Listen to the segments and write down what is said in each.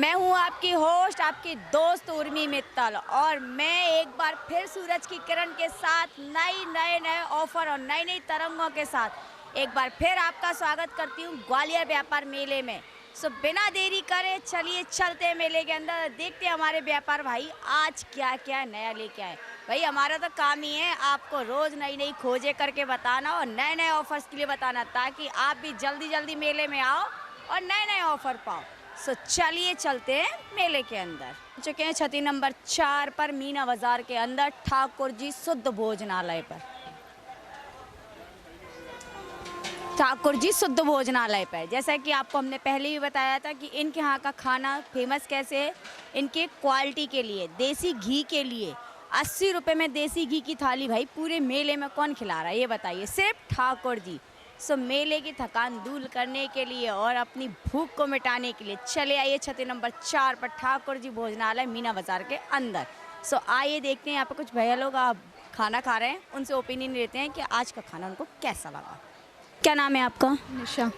मैं हूं आपकी होस्ट, आपकी दोस्त उर्मी मित्तल, और मैं एक बार फिर सूरज की किरण के साथ नए ऑफर और नई नई तरंगों के साथ एक बार फिर आपका स्वागत करती हूं ग्वालियर व्यापार मेले में। सो बिना देरी करे चलिए चलते हैं मेले के अंदर, देखते हैं हमारे व्यापार भाई आज क्या क्या नया लेके आए। भाई हमारा तो काम ही है आपको रोज़ नई नई खोजें करके बताना और नए नए ऑफर्स के लिए बताना, ताकि आप भी जल्दी जल्दी मेले में आओ और नए नए ऑफर पाओ। सो चलिए चलते हैं मेले के अंदर। चुके हैं छती नंबर 4 पर मीना बाजार के अंदर ठाकुर जी शुद्ध भोजनालय पर। ठाकुर जी शुद्ध भोजनालय पर जैसा कि आपको हमने पहले भी बताया था कि इनके यहाँ का खाना फेमस कैसे है। इनके क्वालिटी के लिए, देसी घी के लिए 80 रुपये में देसी घी की थाली भाई पूरे मेले में कौन खिला रहा है ये बताइए, सिर्फ ठाकुर जी। सो मेले की थकान दूर करने के लिए और अपनी भूख को मिटाने के लिए चले आइए छती नंबर 4 पर ठाकुर जी भोजनालय मीना बाजार के अंदर। सो आइए देखते हैं यहाँ पे कुछ भैया लोग आप खाना खा रहे हैं, उनसे ओपिनियन लेते हैं कि आज का खाना उनको कैसा लगा। क्या नाम है आपका? निशा।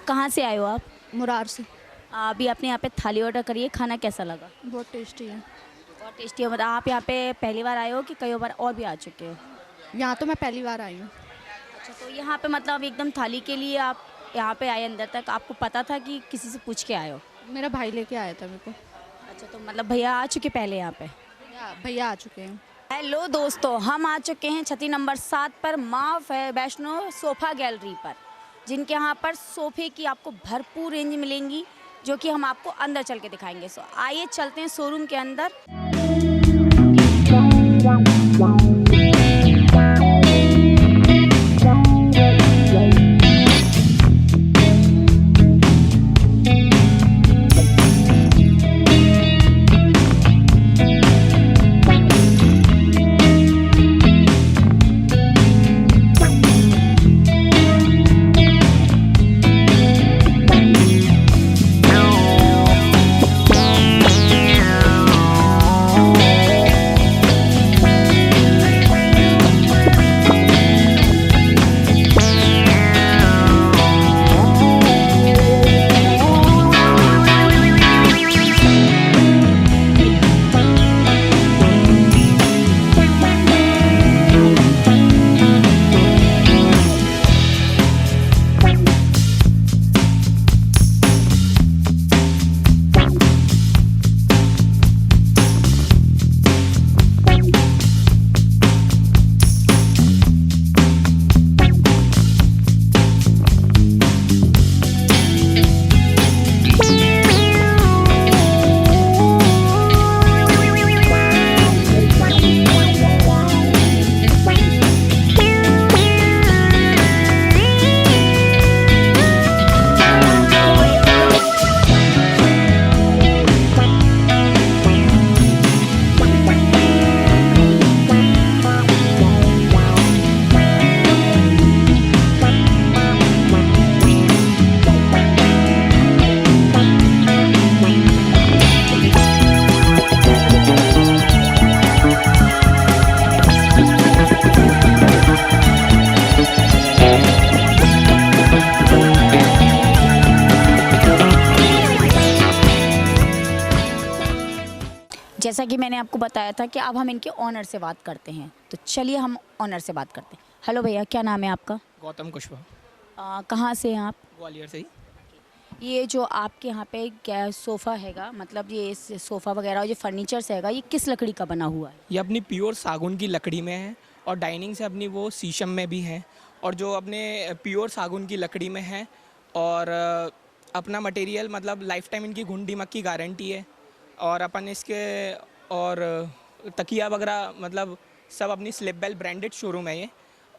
कहाँ से आए हो आप? मुरार से। अभी आपने यहाँ पे थाली ऑर्डर करी है, खाना कैसा लगा? बहुत टेस्टी है। बहुत टेस्टी है। मतलब आप यहाँ पे पहली बार आए हो कि कई बार और भी आ चुके हो? यहाँ तो मैं पहली बार आई हूँ। अच्छा, तो यहाँ पे मतलब एकदम थाली के लिए आप यहाँ पे आए अंदर तक, आपको पता था कि किसी से पूछ के आए हो? मेरा भाई लेके आया था मेरे को। अच्छा, तो मतलब भैया आ चुके पहले यहाँ पे? भैया आ चुके हैं। हेलो दोस्तों, हम आ चुके हैं छती नंबर 7 पर माँ वैष्णो सोफ़ा गैलरी पर, जिनके यहाँ पर सोफ़े की आपको भरपूर रेंज मिलेंगी, जो कि हम आपको अंदर चल के दिखाएंगे। सो आइए चलते हैं शोरूम के अंदर। जैसा कि मैंने आपको बताया था कि अब हम इनके ऑनर से बात करते हैं, तो चलिए हम ऑनर से बात करते हैं। हेलो भैया, क्या नाम है आपका? गौतम कुशवाहा। कहाँ से हैं आप? ग्वालियर से ही। ये जो आपके यहाँ पे क्या सोफ़ा हैगा, मतलब ये सोफ़ा वगैरह जो फर्नीचर्स हैगा, ये किस लकड़ी का बना हुआ है? ये अपनी प्योर सागुन की लकड़ी में है और डाइनिंग से अपनी वो शीशम में भी है, और जो अपने प्योर सागुन की लकड़ी में है। और अपना मटेरियल मतलब लाइफ टाइम इनकी घुन दीमक की गारंटी है। और अपन इसके और तकिया वगैरह मतलब सब अपनी स्लिप बेल ब्रांडेड शोरूम है ये,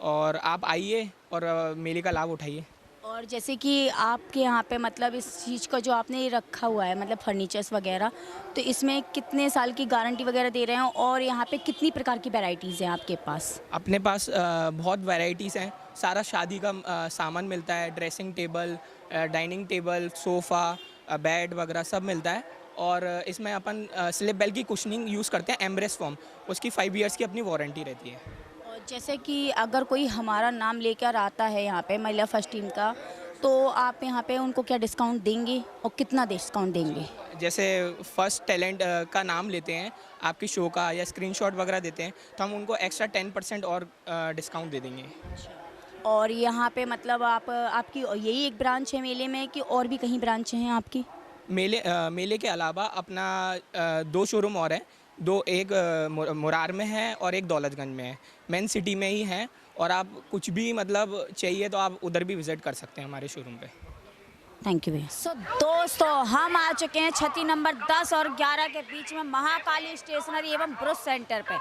और आप आइए और मेले का लाभ उठाइए। और जैसे कि आपके यहाँ पे मतलब इस चीज़ का जो आपने ये रखा हुआ है मतलब फर्नीचर्स वगैरह, तो इसमें कितने साल की गारंटी वगैरह दे रहे हैं और यहाँ पे कितनी प्रकार की वैरायटीज़ हैं आपके पास? अपने पास बहुत वैरायटीज़ हैं। सारा शादी का सामान मिलता है, dressing table, dining table, sofa, bed वगैरह सब मिलता है। और इसमें अपन स्लिप बेल की कुशनिंग यूज़ करते हैं, एम्ब्रेस फॉर्म, उसकी 5 इयर्स की अपनी वारंटी रहती है। और जैसे कि अगर कोई हमारा नाम लेकर आता है यहाँ पे महिला फर्स्ट टीम का, तो आप यहाँ पे उनको क्या डिस्काउंट देंगे और कितना डिस्काउंट देंगे? जैसे फर्स्ट टैलेंट का नाम लेते हैं आपके शो का या स्क्रीनशॉट वगैरह देते हैं तो हम उनको एक्स्ट्रा 10% और डिस्काउंट दे देंगे। और यहाँ पे मतलब आपकी यही एक ब्रांच है मेले में कि और भी कहीं ब्रांच हैं आपकी? मेले के अलावा अपना 2 शोरूम और हैं। एक मुरार में है और एक दौलतगंज में है। मेन सिटी में ही है और आप कुछ भी मतलब चाहिए तो आप उधर भी विज़िट कर सकते हैं हमारे शोरूम पे। थैंक यू भैया। सो दोस्तों, हम आ चुके हैं छती नंबर 10 और 11 के बीच में महाकाली स्टेशनरी एवं ब्रुश सेंटर पे।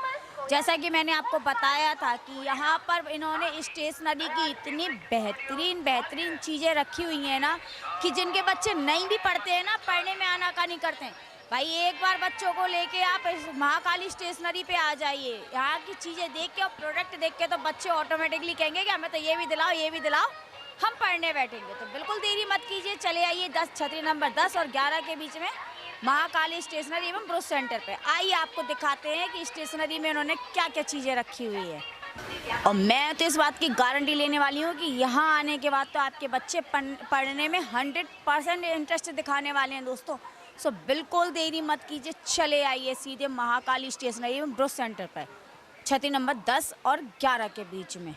जैसा कि मैंने आपको बताया था कि यहाँ पर इन्होंने स्टेशनरी की इतनी बेहतरीन चीज़ें रखी हुई हैं ना कि जिनके बच्चे नहीं भी पढ़ते हैं ना, पढ़ने में आनाकानी करते हैं, भाई एक बार बच्चों को लेके आप इस महाकाली स्टेशनरी पे आ जाइए। यहाँ की चीज़ें देख के और प्रोडक्ट देख के तो बच्चे ऑटोमेटिकली कहेंगे कि हमें तो ये भी दिलाओ, हम पढ़ने बैठेंगे। तो बिल्कुल देरी मत कीजिए, चले आइए छतरी नंबर 10 और 11 के बीच में महाकाली स्टेशनरी एवं ब्रुश सेंटर पे। आइए आपको दिखाते हैं कि स्टेशनरी में उन्होंने क्या क्या चीज़ें रखी हुई है। और मैं तो इस बात की गारंटी लेने वाली हूँ कि यहाँ आने के बाद तो आपके बच्चे पढ़ने में 100% इंटरेस्ट दिखाने वाले हैं दोस्तों। सो बिल्कुल देरी मत कीजिए, चले आइए सीधे महाकाली स्टेशनरी एवं ब्रुश सेंटर पर छतरी नंबर 10 और 11 के बीच में।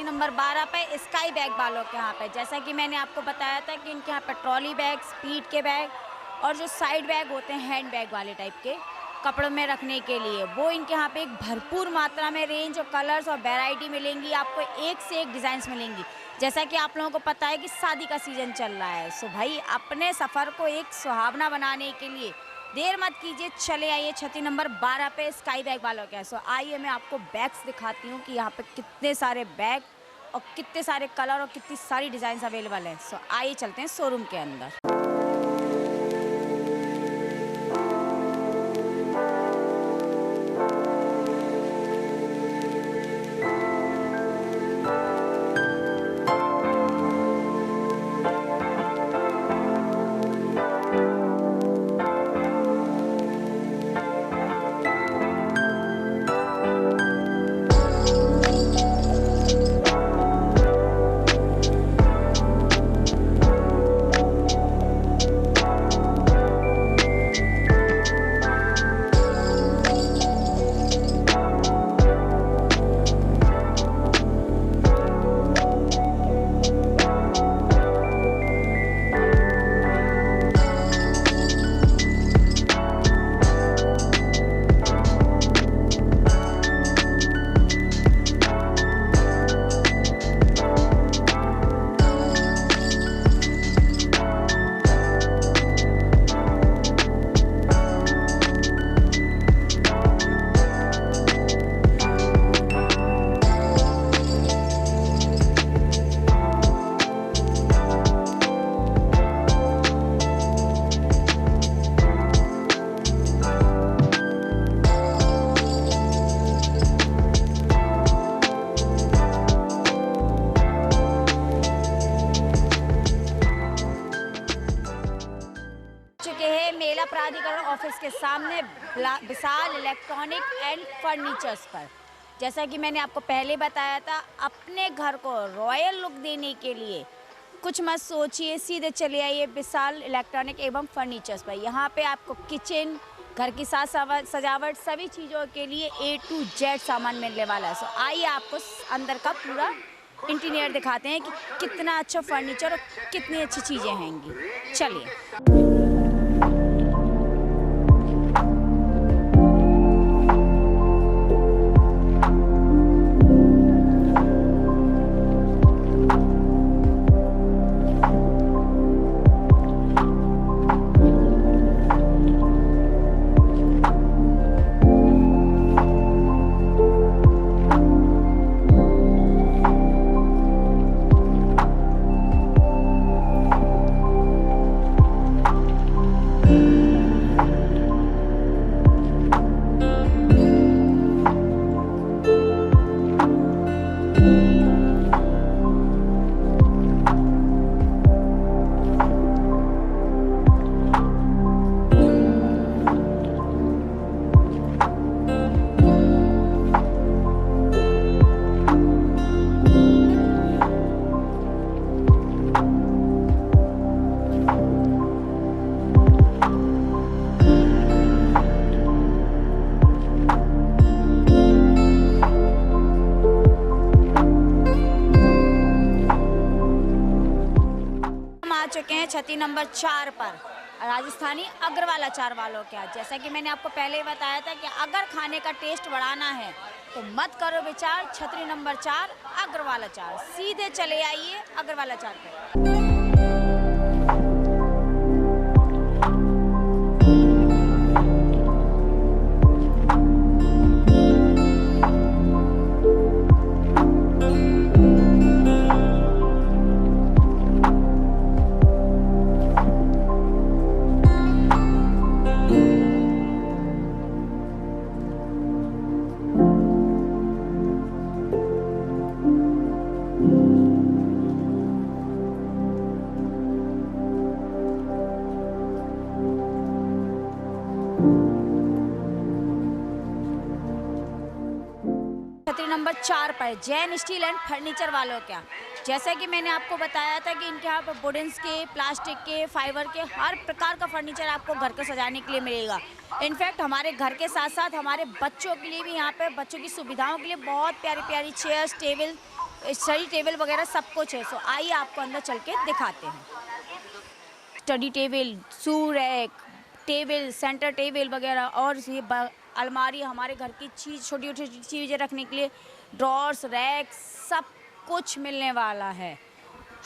नंबर 12 पे स्काई बैग वालों के यहाँ पे, जैसा कि मैंने आपको बताया था कि इनके यहाँ पे ट्रॉली बैग, स्पीड के बैग और जो साइड बैग होते हैं हैंड बैग वाले टाइप के कपड़ों में रखने के लिए, वो इनके यहाँ पे एक भरपूर मात्रा में रेंज और कलर्स और वैरायटी मिलेंगी। आपको एक से एक डिज़ाइंस मिलेंगी। जैसा कि आप लोगों को पता है कि शादी का सीज़न चल रहा है, सो भाई अपने सफ़र को एक सुहावना बनाने के लिए देर मत कीजिए, चले आइए छतरी नंबर 12 पे स्काई बैग वालों के। सो आइए मैं आपको बैग्स दिखाती हूँ कि यहाँ पे कितने सारे बैग और कितने सारे कलर और कितनी सारी डिज़ाइंस अवेलेबल हैं। सो आइए चलते हैं शोरूम के अंदर। मेला प्राधिकरण ऑफिस के सामने विशाल इलेक्ट्रॉनिक एंड फर्नीचर्स पर। जैसा कि मैंने आपको पहले बताया था, अपने घर को रॉयल लुक देने के लिए कुछ मत सोचिए, सीधे चले आइए विशाल इलेक्ट्रॉनिक एवं फर्नीचर्स पर। यहाँ पे आपको किचन, घर की सजावट सभी चीज़ों के लिए A to Z सामान मिलने वाला है। सो आइए आपको अंदर का पूरा इंटीरियर दिखाते हैं कि कितना अच्छा फर्नीचर और कितनी अच्छी चीज़ें हैंगी। चलिए। चुके हैं छती नंबर 4 पर, राजस्थानी अग्रवाल अचार वालों के यहाँ। जैसा कि मैंने आपको पहले ही बताया था कि अगर खाने का टेस्ट बढ़ाना है तो मत करो विचार, छतरी नंबर 4 अग्रवाल अचार, सीधे चले आइए अग्रवाल अचार पर। नंबर 4 पर जैन स्टील एंड फर्नीचर वालों क्या। जैसा कि मैंने आपको बताया था कि इनके यहाँ पर वुडन्स के, प्लास्टिक के, फाइबर के हर प्रकार का फर्नीचर आपको घर को सजाने के लिए मिलेगा। इनफैक्ट हमारे घर के साथ साथ हमारे बच्चों के लिए भी यहाँ पे बच्चों की सुविधाओं के लिए बहुत प्यारी प्यारी चेयर्स, टेबल, स्टडी टेबल वगैरह सब कुछ है। सो आइए आपको अंदर चल के दिखाते हैं। Study table, shoe rack, table, centre table वगैरह, और ये अलमारी, हमारे घर की छोटी छोटी चीज़ें रखने के लिए ड्रॉर्स, रैक, सब कुछ मिलने वाला है।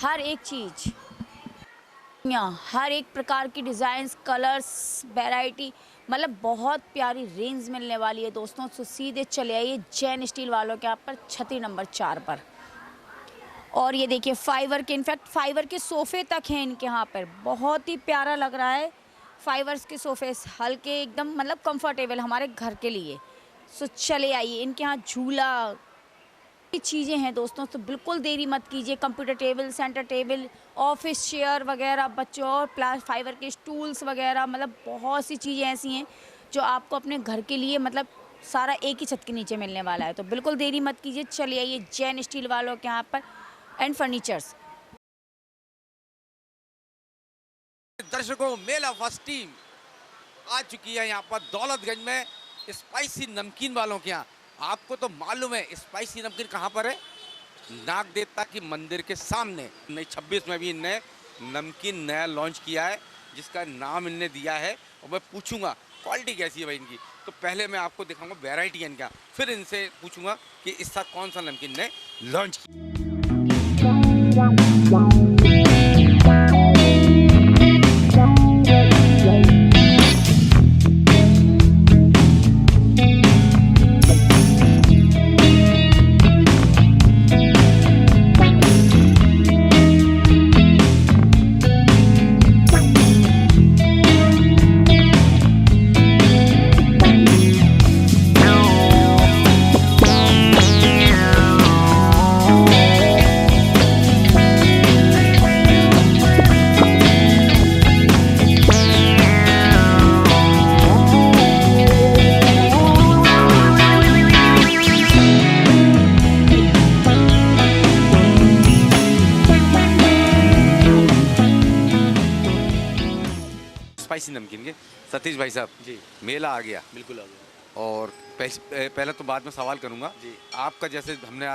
हर एक चीज़, यहाँ हर एक प्रकार की डिज़ाइंस, कलर्स, वैरायटी, मतलब बहुत प्यारी रेंज मिलने वाली है दोस्तों। तो सीधे चले आइए जैन स्टील वालों के यहाँ पर, छतरी नंबर 4 पर। और ये देखिए फाइबर के, इनफैक्ट फाइबर के सोफ़े तक हैं इनके यहाँ पर, बहुत ही प्यारा लग रहा है। फाइबर्स के सोफ़े हल्के एकदम, मतलब कंफर्टेबल हमारे घर के लिए। सो चले आइए, इनके यहाँ झूला की चीज़ें हैं दोस्तों, तो बिल्कुल देरी मत कीजिए। Computer table, centre table, office chair वगैरह, बच्चों और फाइबर के स्टूल्स वगैरह, मतलब बहुत सी चीज़ें ऐसी हैं जो आपको अपने घर के लिए मतलब सारा एक ही छत के नीचे मिलने वाला है। तो बिल्कुल देरी मत कीजिए, चले आइए जैन स्टील वालों के यहाँ पर एंड फर्नीचर्स। दर्शकों, मेला फर्स्ट टीम आ चुकी है यहाँ पर दौलतगंज में स्पाइसी नमकीन वालों के यहाँ। आपको तो मालूम है स्पाइसी नमकीन कहाँ पर है, नाग देवता के मंदिर के सामने। 26 में भी इनने नमकीन नया लॉन्च किया है जिसका नाम इनने दिया है, और मैं पूछूंगा क्वालिटी कैसी है भाई इनकी। तो पहले मैं आपको दिखाऊंगा वैरायटी इनका, फिर इनसे पूछूंगा कि इस साथ कौन सा नमकीन ने लॉन्च किया। स्पाइसी नमकीन के। सतीश भाई साहब जी मेला आ गया बिल्कुल आ गया और पहले तो बाद में सवाल करूंगा जी। आपका, जैसे हमने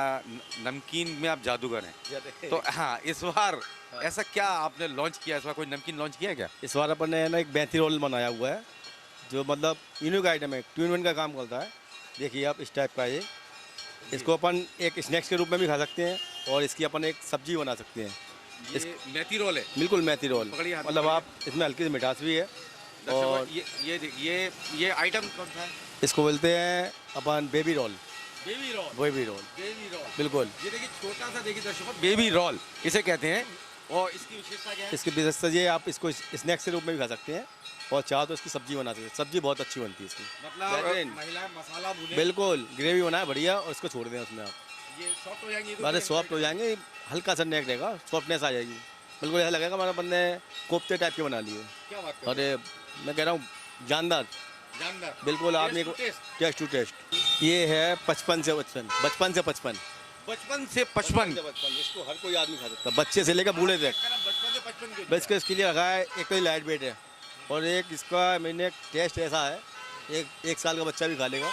नमकीन में आप जादूगर हैं तो हाँ इस बार ऐसा क्या आपने लॉन्च किया, इस बार कोई नमकीन लॉन्च किया है क्या? इस बार अपन ने ना एक बैंती रोल बनाया हुआ है जो मतलब यूनिक आइटम है, 2 in 1 का काम करता है। देखिए आप इस टाइप का ये, इसको अपन एक स्नैक्स के रूप में भी खा सकते हैं और इसकी अपन एक सब्जी बना सकते हैं। ये मेथी रोल है, बिल्कुल मेथी रोल, पकड़िए हाथ में मतलब पकड़िए। आप इसमें हल्की सी मिठास भी है। और और ये आइटम कौन सा है? इसको बोलते हैं अपन baby roll. Baby roll, baby roll baby roll बिल्कुल। ये देखिए छोटा सा, देखिए दर्शकों बेबी रोल इसे कहते हैं। और इसकी विशेषता क्या है? इसकी विशेषता ये आप इसको स्नैक्स के रूप में भी खा सकते हैं और चाहो तो इसकी सब्जी बना सकते हैं। सब्जी बहुत अच्छी बनती है इसकी, मतलब बेहतरीन। महिलाएं मसाला भूने बिल्कुल ग्रेवी बनाए बढ़िया और इसको छोड़ दें उसमें आप, ये सॉफ्ट हो जाएंगी। अरे सॉफ्ट हो जाएंगे, हल्का सा नेक रहेगा, सॉफ्टनेस आ जाएगी। बिल्कुल ऐसा लगेगा हमारा बंदे कोफ्ते टाइप के बना लिए। क्या बात कर अरे मैं कह रहा हूँ जानदार, जानदार बिल्कुल आदमी को टेस्ट टू टेस्ट। ये है 55 से 55, बचपन से 55, बचपन से 55 इसको हर कोई आदमी खा सकता है, बच्चे से लेकर बूढ़े तक। बचपन से 55 बस इसके इसके लिए रखा है, एक तो लाइट वेट है और एक इसका मैंने टेस्ट ऐसा है, एक साल का बच्चा भी खा लेगा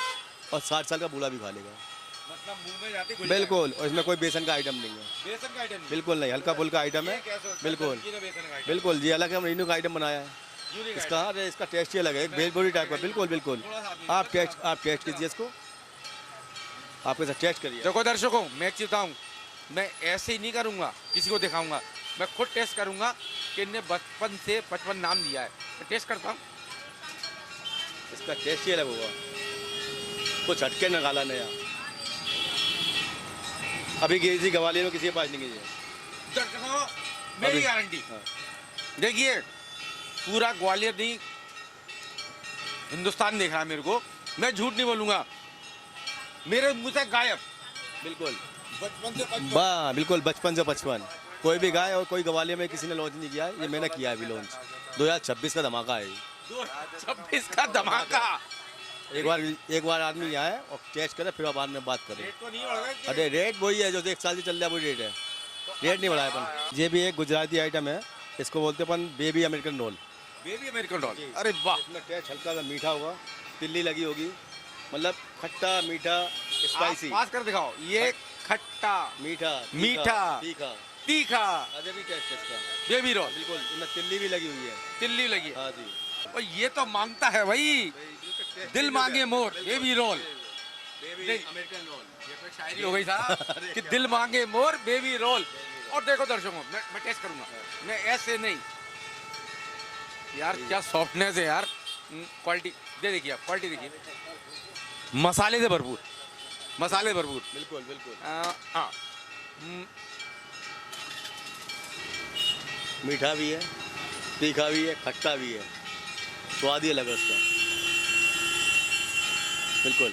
और 60 साल का बूढ़ा भी खा लेगा। मतलब मुंह में जाते घुल बिल्कुल, और इसमें कोई बेसन का आइटम नहीं है, जाएगा। बेसन का आइटम नहीं। बिल्कुल नहीं, हल्का फुल्का आइटम है। ये कैसे होता है? बिल्कुल नमकीन और बेसन का आइटम। बिल्कुल जी, अलग हम यूनिक आइटम बनाया है यूनिक इसका। अरे इसका टेस्ट ही अलग है, एक भेलपुरी टाइप का। बिल्कुल बिल्कुल, आप टेस्ट कीजिए इसको, आप इसका टेस्ट करिए। देखो दर्शकों, मैं चेताऊं, मैं ऐसे ही नहीं करूंगा, किसी को दिखाऊंगा, मैं खुद टेस्ट करूंगा कि इनने बचपन से 55 नाम दिया है। मैं टेस्ट करता हूँ। इसका टेस्ट ही अलग होगा, कुछ हटके निकाला नया। अभी किसी ग्वालियर में किसी के पास नहीं कीजिए। दर्शकों मेरी गारंटी, देखिए पूरा ग्वालियर नहीं हिंदुस्तान देख रहा है मेरे को, मैं झूठ नहीं बोलूंगा, मेरे मुंह से गायब। बिल्कुल बचपन से 55 वाह, बिल्कुल बचपन से 55, कोई भी गाय और कोई ग्वालियर में किसी ने लॉन्च नहीं किया है, ये मैंने किया है अभी लॉन्च। 2026 का धमाका है ये। 2026 का धमाका। एक बार आदमी यहाँ है और टेस्ट करे, फिर बाद में बात करें। रेट तो नहीं बढ़ रहा? अरे रेट वही है जो 1 साल से चल रहा है, वही रेट है, रेट नहीं बढ़ाया अपन। ये भी एक गुजराती आइटम है, इसको बोलते अपन baby American roll. Baby American roll, अरे वाह। इसमें टेस्ट हल्का सा मीठा होगा, तिल्ली लगी होगी, मतलब खट्टा मीठा स्पाइसी। आप पास कर दिखाओ, ये खट्टा मीठा मीठा, तीखा तीखा अजय भी टेस्ट है इसका। बेबी रोल, बिल्कुल इसमें तिल्ली भी लगी हुई है। तिल्ली लगी है। हाँ जी, और ये तो मांगता है भाई, दिल मांगे मोर बेबी रोल। बेबी नहीं। American roll. ये तो शायरी हो गई साहब कि दिल मांगे मोर बेबी रोल। और देखो दर्शकों, मैं टेस्ट करूंगा, मैं ऐसे नहीं यार, क्या सॉफ्टनेस है यार। क्वालिटी दे, देखिए आप क्वालिटी देखिए, मसाले से भरपूर, मसाले भरपूर। बिल्कुल बिल्कुल हाँ मीठा भी है, तीखा भी है, खट्टा भी है, स्वाद ही अलग है उसका। बिल्कुल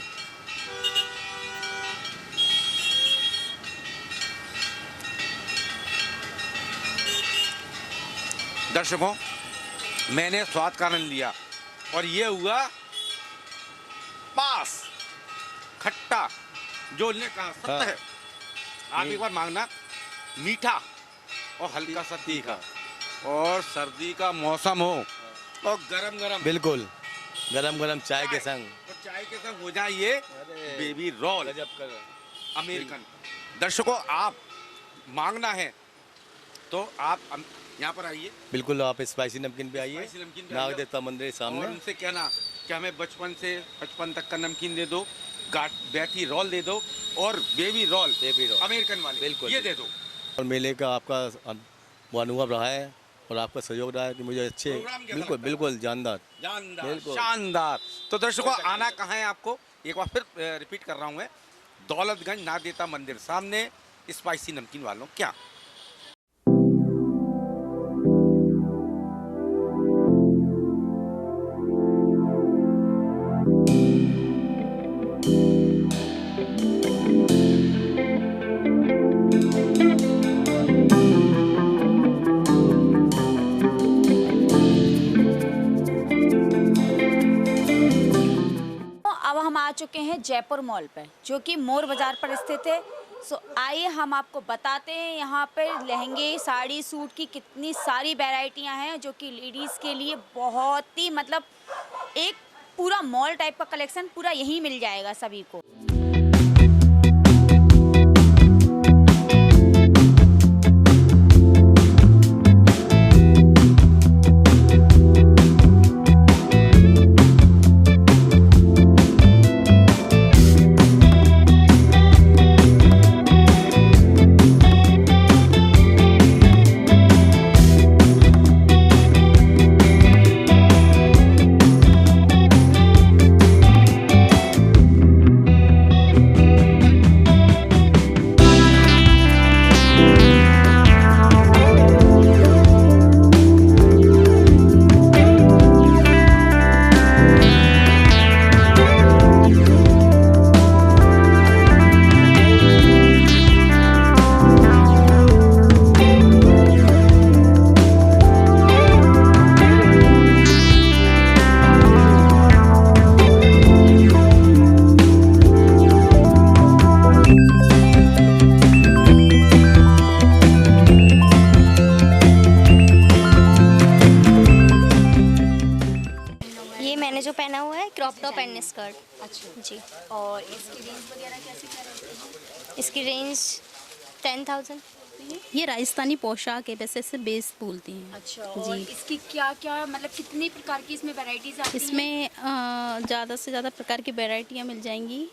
दर्शकों, मैंने स्वाद का आनंद लिया और ये हुआ पास खट्टा, जो उन्होंने कहा सत्य हाँ। है। आप एक बार मांगना, मीठा और हल्का सा तीखा, और सर्दी का मौसम हो और गरम गरम, बिल्कुल गरम गरम चाय के संग। और चाय के संग हो जाए ये बेबी रोल गजब कर। अमेरिकन। दर्शकों, आप मांगना है तो आप यहाँ पर आइए, बिल्कुल आप स्पाइसी नमकीन पे आइए, स्पाइसी नमकीन पे नाग आइए। देवता मंदिर के और सामने। उनसे कहना कि हमें बचपन से 55 तक का नमकीन दे दो, बैठी रोल दे दो और बेबी रोल अमेरिकन वाले बिल्कुल। ये दे दो। और मेले का आपका वो अनुभव रहा है और आपका सहयोग रहा है कि मुझे अच्छे, प्रोग्राम कैसा बिल्कुल लगता है? बिल्कुल जानदार। जानदार, बिल्कुल। शानदार। तो दर्शकों, आना कहाँ है आपको, एक बार फिर रिपीट कर रहा हूँ मैं, दौलतगंज नाग देवता मंदिर सामने, स्पाइसी नमकीन वालों क्या। अब हम आ चुके हैं जयपुर मॉल पर, जो कि मोर बाज़ार पर स्थित है। सो आइए हम आपको बताते हैं यहाँ पर लहंगे, साड़ी, सूट की कितनी सारी वैरायटियाँ हैं जो कि लेडीज़ के लिए बहुत ही मतलब एक पूरा मॉल टाइप का कलेक्शन पूरा यहीं मिल जाएगा सभी को। जो पहना हुआ है क्रॉप टॉप एंड स्कर्ट। अच्छा जी, और इसकी रेंज वगैरह कैसी क्या रहती है? इसकी रेंज 10,000। ये राजस्थानी पोशाक है, वैसे इसे बेस बोलती हैं। अच्छा, और जी। इसकी क्या क्या मतलब कितनी प्रकार की इसमें वैरायटीज आती हैं? इसमें ज़्यादा से ज़्यादा प्रकार की वैरायटियाँ मिल जाएंगी।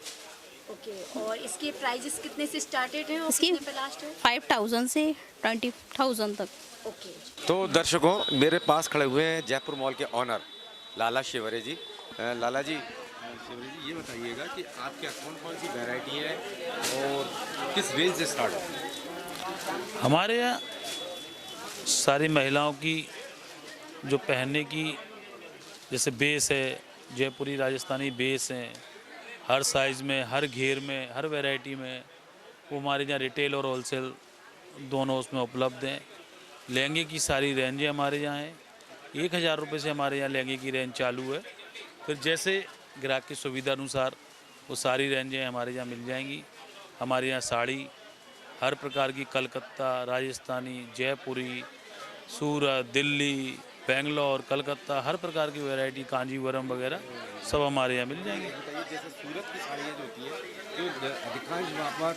ओके, और इसके प्राइजेस कितने से स्टार्टेड हैं और इसकी कितने पे लास्ट है? 5,000 से 20,000 तक। ओके, तो दर्शकों, मेरे पास खड़े हुए हैं जयपुर मॉल के ऑनर लाला शेवरे जी। लाला जी, शेवरे जी, ये बताइएगा कि आपके यहाँ कौन कौन सी वैरायटी है और किस रेंज से स्टार्ट है? हमारे यहाँ सारी महिलाओं की जो पहनने की जैसे बेस है, जयपुरी राजस्थानी बेस हैं, हर साइज़ में, हर घेर में, हर वैरायटी में, वो हमारे यहाँ रिटेल और होलसेल दोनों उसमें उपलब्ध हैं। लहंगे की सारी रेंजें हमारे यहाँ हैं। 1,000 रुपये से हमारे यहाँ लहंगे की रेंज चालू है। फिर जैसे ग्राहक की सुविधा अनुसार वो सारी रेंजें हमारे यहाँ मिल जाएंगी। हमारे यहाँ साड़ी हर प्रकार की, कलकत्ता, राजस्थानी, जयपुरी, सूरत, दिल्ली, बेंगलोर, कलकत्ता, हर प्रकार की वैरायटी, कांजीवरम वगैरह सब हमारे यहाँ मिल जाएंगे। बताइए, जैसे सूरत की साड़ियाँ जो होती है, जो अधिकांश वहाँ पर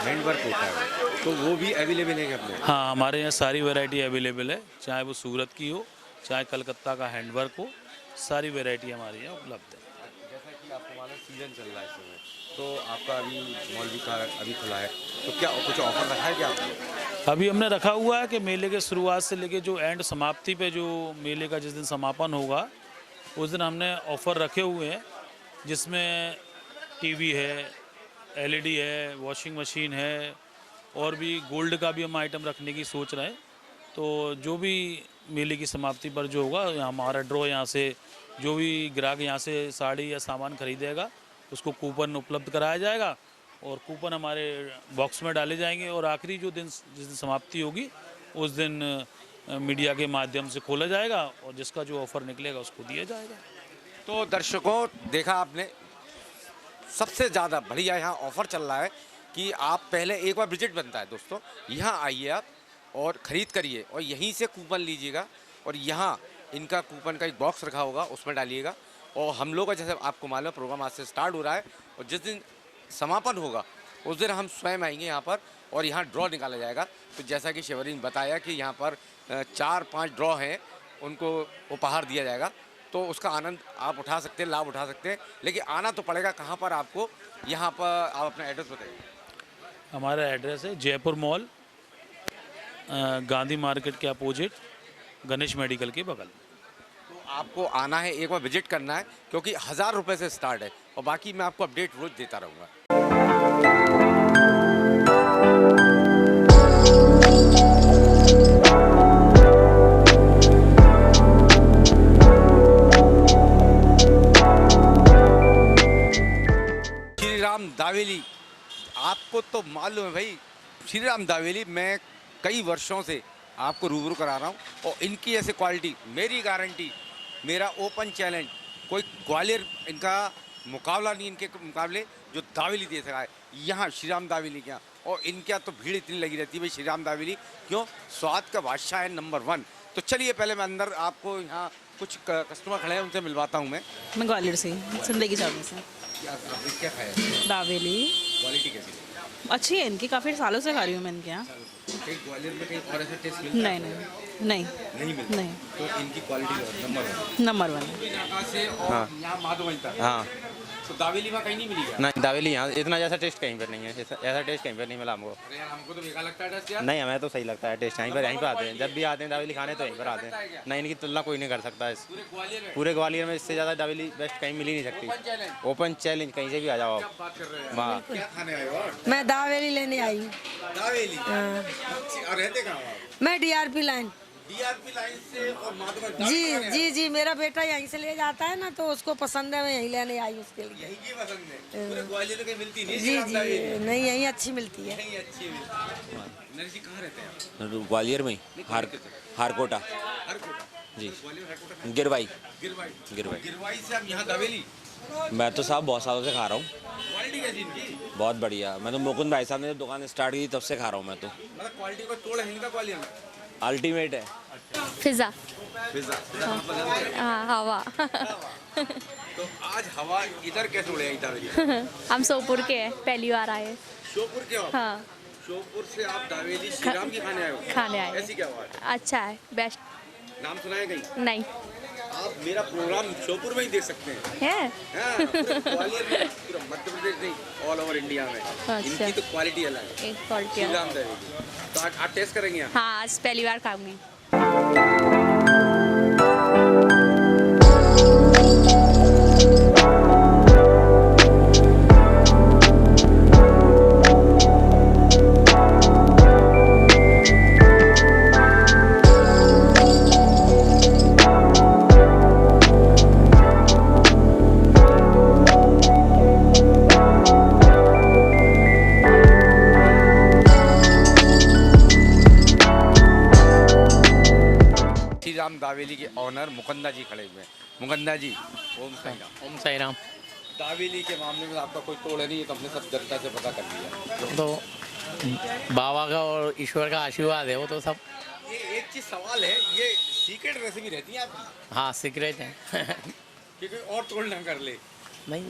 हैंडवर्क होता है, तो वो भी अवेलेबल है अपने? हाँ, हमारे यहाँ सारी वैरायटी अवेलेबल है, चाहे वो सूरत की हो, चाहे कलकत्ता का हैंडवर्क हो, सारी वैरायटी हमारे यहाँ उपलब्ध है। जैसा कि आपको मालूम सीजन चल रहा है इस समय, तो आपका अभी मॉल भी अभी खुला है, तो क्या कुछ ऑफर रखा है क्या आपने? अभी हमने रखा हुआ है कि मेले के शुरुआत से लेके जो एंड समाप्ति पे, जो मेले का जिस दिन समापन होगा उस दिन हमने ऑफ़र रखे हुए हैं, जिसमें टीवी है, एलईडी है, वॉशिंग मशीन है, और भी गोल्ड का भी हम आइटम रखने की सोच रहे हैं। तो जो भी मेले की समाप्ति पर जो होगा, हमारा ड्रॉ यहाँ से जो भी ग्राहक यहाँ से साड़ी या सामान खरीदेगा उसको कूपन उपलब्ध कराया जाएगा, और कूपन हमारे बॉक्स में डाले जाएंगे, और आखिरी जो दिन जिस दिन समाप्ति होगी उस दिन मीडिया के माध्यम से खोला जाएगा, और जिसका जो ऑफ़र निकलेगा उसको दिया जाएगा। तो दर्शकों, देखा आपने, सबसे ज़्यादा बढ़िया यहाँ ऑफ़र चल रहा है कि आप पहले एक बार विजिट बनता है दोस्तों, यहाँ आइए आप और ख़रीद करिए, और यहीं से कूपन लीजिएगा, और यहाँ इनका कूपन का एक बॉक्स रखा होगा उसमें डालिएगा। और हम लोग का जैसे आपको मालूम प्रोग्राम आज से स्टार्ट हो रहा है, और जिस दिन समापन होगा उस दिन हम स्वयं आएंगे यहाँ पर, और यहाँ ड्रॉ निकाला जाएगा। तो जैसा कि शेवरी ने बताया कि यहाँ पर 4-5 ड्रॉ हैं, उनको उपहार दिया जाएगा, तो उसका आनंद आप उठा सकते हैं, लाभ उठा सकते हैं। लेकिन आना तो पड़ेगा कहाँ पर आपको, यहाँ पर आप अपना एड्रेस बताइए। हमारा एड्रेस है जयपुर मॉल, गांधी मार्केट के अपोजिट, गणेश मेडिकल के बगल। तो आपको आना है, एक बार विजिट करना है, क्योंकि 1,000 रुपये से स्टार्ट है, और बाकी मैं आपको अपडेट रोज़ देता रहूँगा। श्री राम दावेली, आपको तो मालूम है भाई, श्री राम दावेली मैं कई वर्षों से आपको रूबरू करा रहा हूँ, और इनकी ऐसे क्वालिटी, मेरी गारंटी, मेरा ओपन चैलेंज, कोई ग्वालियर इनका मुकाबला नहीं इनके मुकाबले जो दावेली दे सका है यहाँ श्री राम दावेली के यहाँ। और इनके यहाँ तो भीड़ इतनी लगी रहती है भाई। श्री राम दावेली क्यों, स्वाद का बादशाह है नंबर 1। तो चलिए पहले मैं अंदर आपको यहाँ कुछ कस्टमर खड़े हैं उनसे मिलवाता हूँ मैं ग्वालियर से, जिंदगी चावल से। आपने क्या खाया, दावेली क्वालिटी कैसी है? अच्छी है इनकी, काफ़ी सालों से खा रही हूँ मैं इनके यहाँ। कहीं ग्वालियर में कहीं और ऐसा टेस्ट मिलता है? नहीं मिलता। नहीं। तो इनकी क्वालिटी नंबर 1 1 इलाका से और यहाँ माधोगंज तक। हाँ तो दावेली वहाँ कहीं नहीं मिली क्या? नहीं, दावेली यहाँ इतना जैसा टेस्ट कहीं पर नहीं है, ऐसा टेस्ट कहीं पर नहीं मिला हमको। अरे यार हमको तो बेकार लगता है टेस्ट यार। नहीं, हमें तो सही लगता है टेस्ट। यहीं पर आते हैं, जब भी आते हैं दावेली खाने तो यहीं पर आते हैं। नहीं, इनकी तुलना कोई नहीं कर सकता इस पूरे ग्वालियर में पूरे ग्वालियर में। इससे ज़्यादा दावेली बेस्ट कहीं मिल ही नहीं सकती। ओपन चैलेंज, कहीं से भी आ जाओ आप। बात कर रहे हैं। वाह, क्या खाने आए हो? मैं दावेली लेने आई हूँ। दावेली। और रहते कहाँ हो आप? मैं डीआरपी लाइन। डीआरपी लाइन से और माधोगंज जी जी जी, मेरा बेटा यहीं से ले जाता है ना, तो उसको पसंद है, मैं यहीं लेने आई उसके लिए। यही की पसंद है। पूरे ग्वालियर में कहीं मिलती नहीं? जी जी, नहीं यहीं अच्छी मिलती है। यहीं अच्छी मिलती है। नरेश जी कहाँ रहते हैं आप? ग्वालियर में हारकोटा जी, गिरवाई गिरवाई से आप यहाँ दावेली? मैं तो साहब बहुत सालों से खा रहा हूँ। क्वालिटी कैसी इनकी? बहुत बढ़िया। मैं तो मुकुंद भाई साहब ने दुकान स्टार्ट की तब से खा रहा हूँ मैं तो। मतलब क्वालिटी को तोड़ है इनका ग्वालियर में? अल्टीमेट है। फिजा। पिज़्ज़ा मतलब हाँ, हवा। तो आज हवा इधर कैसे उड़े आई दावेली? हम सोपुर के हैं, पहली बार आए। श्योपुर के हो आप? हाँ, श्योपुर से आप दावेली श्री राम की खाने आए हो? खाने आए। ऐसी क्या बात है? अच्छा है, बेस्ट। नाम सुना है कहीं? नहीं आप मेरा प्रोग्राम श्योपुर में ही देख सकते हैं। है। हाँ, पूरे ग्वालियर में, पूरा मध्य प्रदेश नहीं, ऑल ओवर इंडिया में। इनकी तो क्वालिटी अलग है। एक क्वालिटी श्री राम दावेली। तो आज टेस्ट करेंगे आप? हाँ, आज पहली बार खाऊंगी। श्री राम दावेली के ऑनर मुकंदा जी खड़े हुए हैं। मुकंदा जी, ओम साईं राम। ओम साई राम। दावेली के मामले में आपका कोई तोड़ नहीं है, तो हमने सब जनता से पता कर लिया। तो बाबा का और ईश्वर का आशीर्वाद है वो तो सब। ये एक चीज सवाल है, ये सीक्रेट रेसिपी रहती है आपकी? हाँ, सीक्रेट है। कि कोई और तोड़ ना कर ले? नहीं,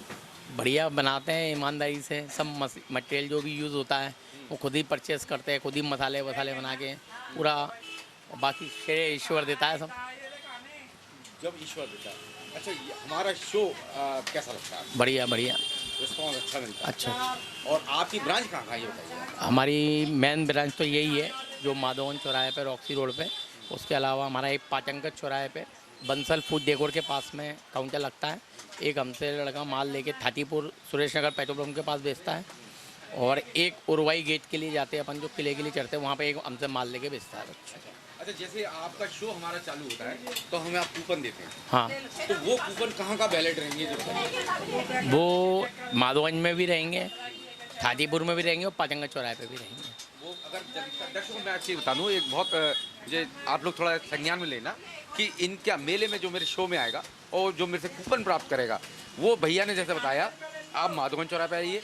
बढ़िया बनाते हैं ईमानदारी से। सब मटेरियल जो भी यूज़ होता है वो खुद ही परचेस करते हैं, खुद ही मसाले वसाले बना के पूरा, बाकी श्रेय ईश्वर देता है सब। जब ईश्वर देता है। अच्छा, हमारा शो कैसा लगता है? बढ़िया बढ़िया, रिस्पॉन्स अच्छा मिलता है? अच्छा। और आपकी ब्रांच कहाँ है ये बताइए? हमारी मेन ब्रांच तो यही है जो माधोगंज चौराहे पे, रॉक्सी रोड पे। उसके अलावा हमारा एक पाचंकत चौराहे पे बंसल फूड डेकोर के पास में काउंटर लगता है। एक हमसे लड़का माल लेके थातीपुर सुरेश नगर पेट्रोल पंप के पास बेचता है, और एक उरवाई गेट के लिए जाते हैं अपन, जो किले के लिए चढ़ते हैं, वहाँ पे एक हमसे माल लेके बेचता है। अच्छा, जैसे आपका शो हमारा चालू होता है तो हमें आप कूपन देते हैं। हाँ, तो वो कूपन कहाँ का वैलिड रहेंगे जो? वो माधोगंज में भी रहेंगे, थातीपुर में भी रहेंगे, और पाचंगा चौराहे पे भी रहेंगे। वो अगर दर्शकों में अच्छी बता दूँ, एक बहुत मुझे आप लोग थोड़ा संज्ञान में लेना कि इनका मेले में जो मेरे शो में आएगा और जो मेरे से कूपन प्राप्त करेगा, वो भैया ने जैसे बताया, आप माधोगंज चौराहे पे आइए,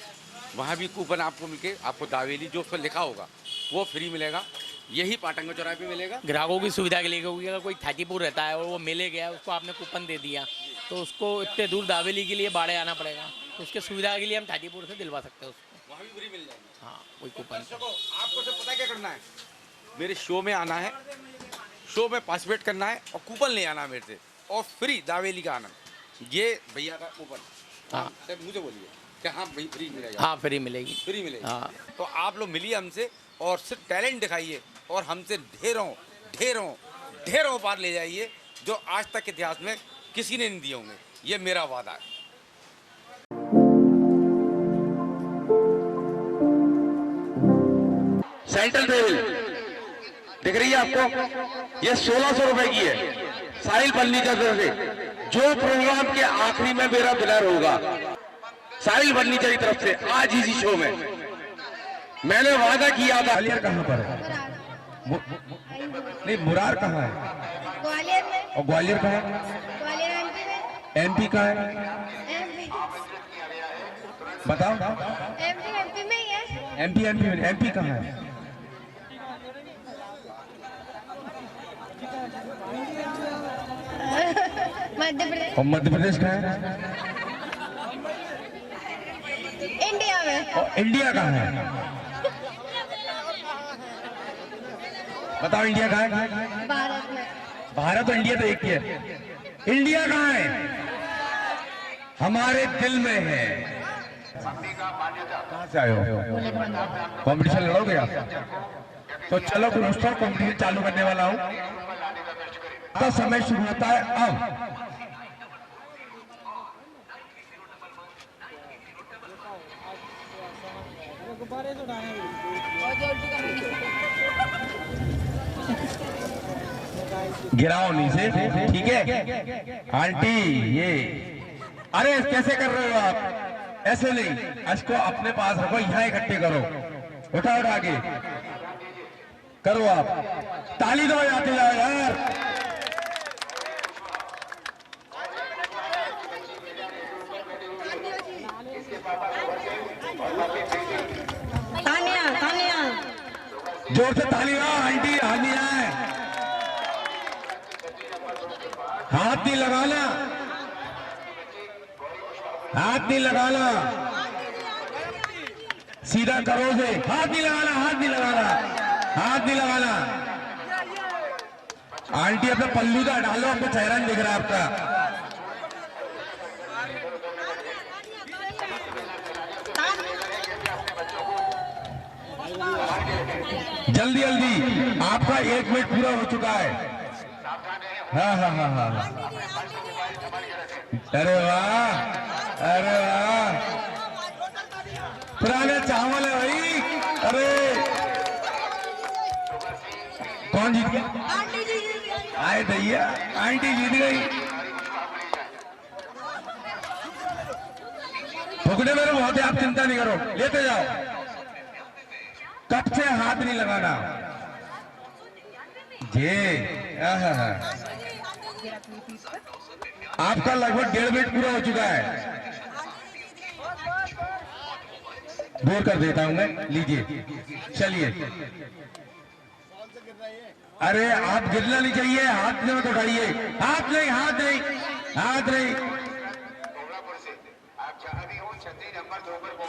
वहाँ भी कूपन आपको मिलके, आपको दावेली जो उस पर लिखा होगा वो फ्री मिलेगा। यही पाटंगा चौराहे पे मिलेगा। ग्राहकों की सुविधा के लिए, क्योंकि अगर कोई थातीपुर रहता है और वो मेले गया, उसको आपने कूपन दे दिया, तो उसको इतने दूर दावेली के लिए बाड़े आना पड़ेगा, तो उसके सुविधा के लिए हम थातीपुर से दिलवा सकते हैं उसको। वहाँ भी फ्री मिल जाएगी। हाँ, कोई कूपन। आपको सब पता क्या करना है? मेरे शो में आना है, शो में पार्टिसिपेट करना है और कूपन ले आना है मेरे से, और फ्री दावेली का आनंद। ये भैया का कूपन। हाँ, मुझे बोलिए कि हाँ भाई फ्री मिलेगा? हाँ, फ्री मिलेगी। फ्री मिलेगी। हाँ, तो आप लोग मिलिए हमसे और सिर्फ टैलेंट दिखाइए और हमसे ढेरों ढेरों ढेरों बार ले जाइए, जो आज तक के इतिहास में किसी ने नहीं दिए होंगे। ये मेरा वादा है। सेंट्रल टेबल दिख रही है आपको? ये 1600 रुपए की है, साहिल फर्नीचर से। जो प्रोग्राम के आखिरी में मेरा विनर होगा साहिल फर्नीचर की तरफ से, आज इसी शो में मैंने वादा किया था। ग्वालियर कहाँ पर है? नहीं, मुरार कहाँ है? ग्वालियर में। और ग्वालियर कहाँ है? ग्वालियर एमपी में। एमपी कहाँ है? एमपी। बताओ। एमपी में ही है। एमपी एमपी एमपी कहाँ है? मध्य प्रदेश। और मध्य प्रदेश कहाँ है? इंडिया में। और इंडिया कहाँ है? बताओ इंडिया कहाँ है? भारत में। भारत और इंडिया तो एक ही है। इंडिया कहाँ है? हमारे दिल में है। कहाँ से आए हो? कंपटीशन लड़ोगे आप? तो चलो दोस्तों, कंपटीशन चालू करने वाला हूँ। तो समय शुरू होता है अब। गिराओ नीचे, ठीक है आंटी? ये अरे कैसे कर रहे हो आप? ऐसे नहीं, इसको अपने पास रखो, यहाँ इकट्ठे करो, उठा उठा के करो। आप ताली दो, आते जाओ यार। तानिया तानिया जोर से ताली दो आंटी, हानिया है। हाथ नहीं लगाना, हाथ नहीं लगाना, सीधा करो से। हाथ नहीं लगाना, हाथ नहीं लगाना, हाथ नहीं लगाना। आंटी अपना पल्लू का डालो, आपको चेहरा नहीं दिख रहा आपका। जल्दी जल्दी, आपका 1 मिनट पूरा हो चुका है। हाँ हाँ हाँ हाँ, अरे वाह, अरे वाह, पुराने चावल है भाई। अरे कौन जीत गया? आए भैया, आंटी जीत गई। ठुकने मेरे बहुत है, आप चिंता नहीं करो, लेते जाओ। कब से हाथ नहीं लगाना जी। आपका लगभग 1.5 मिनट पूरा हो चुका है। बोर कर देता हूं मैं, लीजिए, चलिए। अरे आप गिरना नहीं चाहिए, हाथ में मत उठाइए। हाथ नहीं, हाथ नहीं, हाथ नहीं।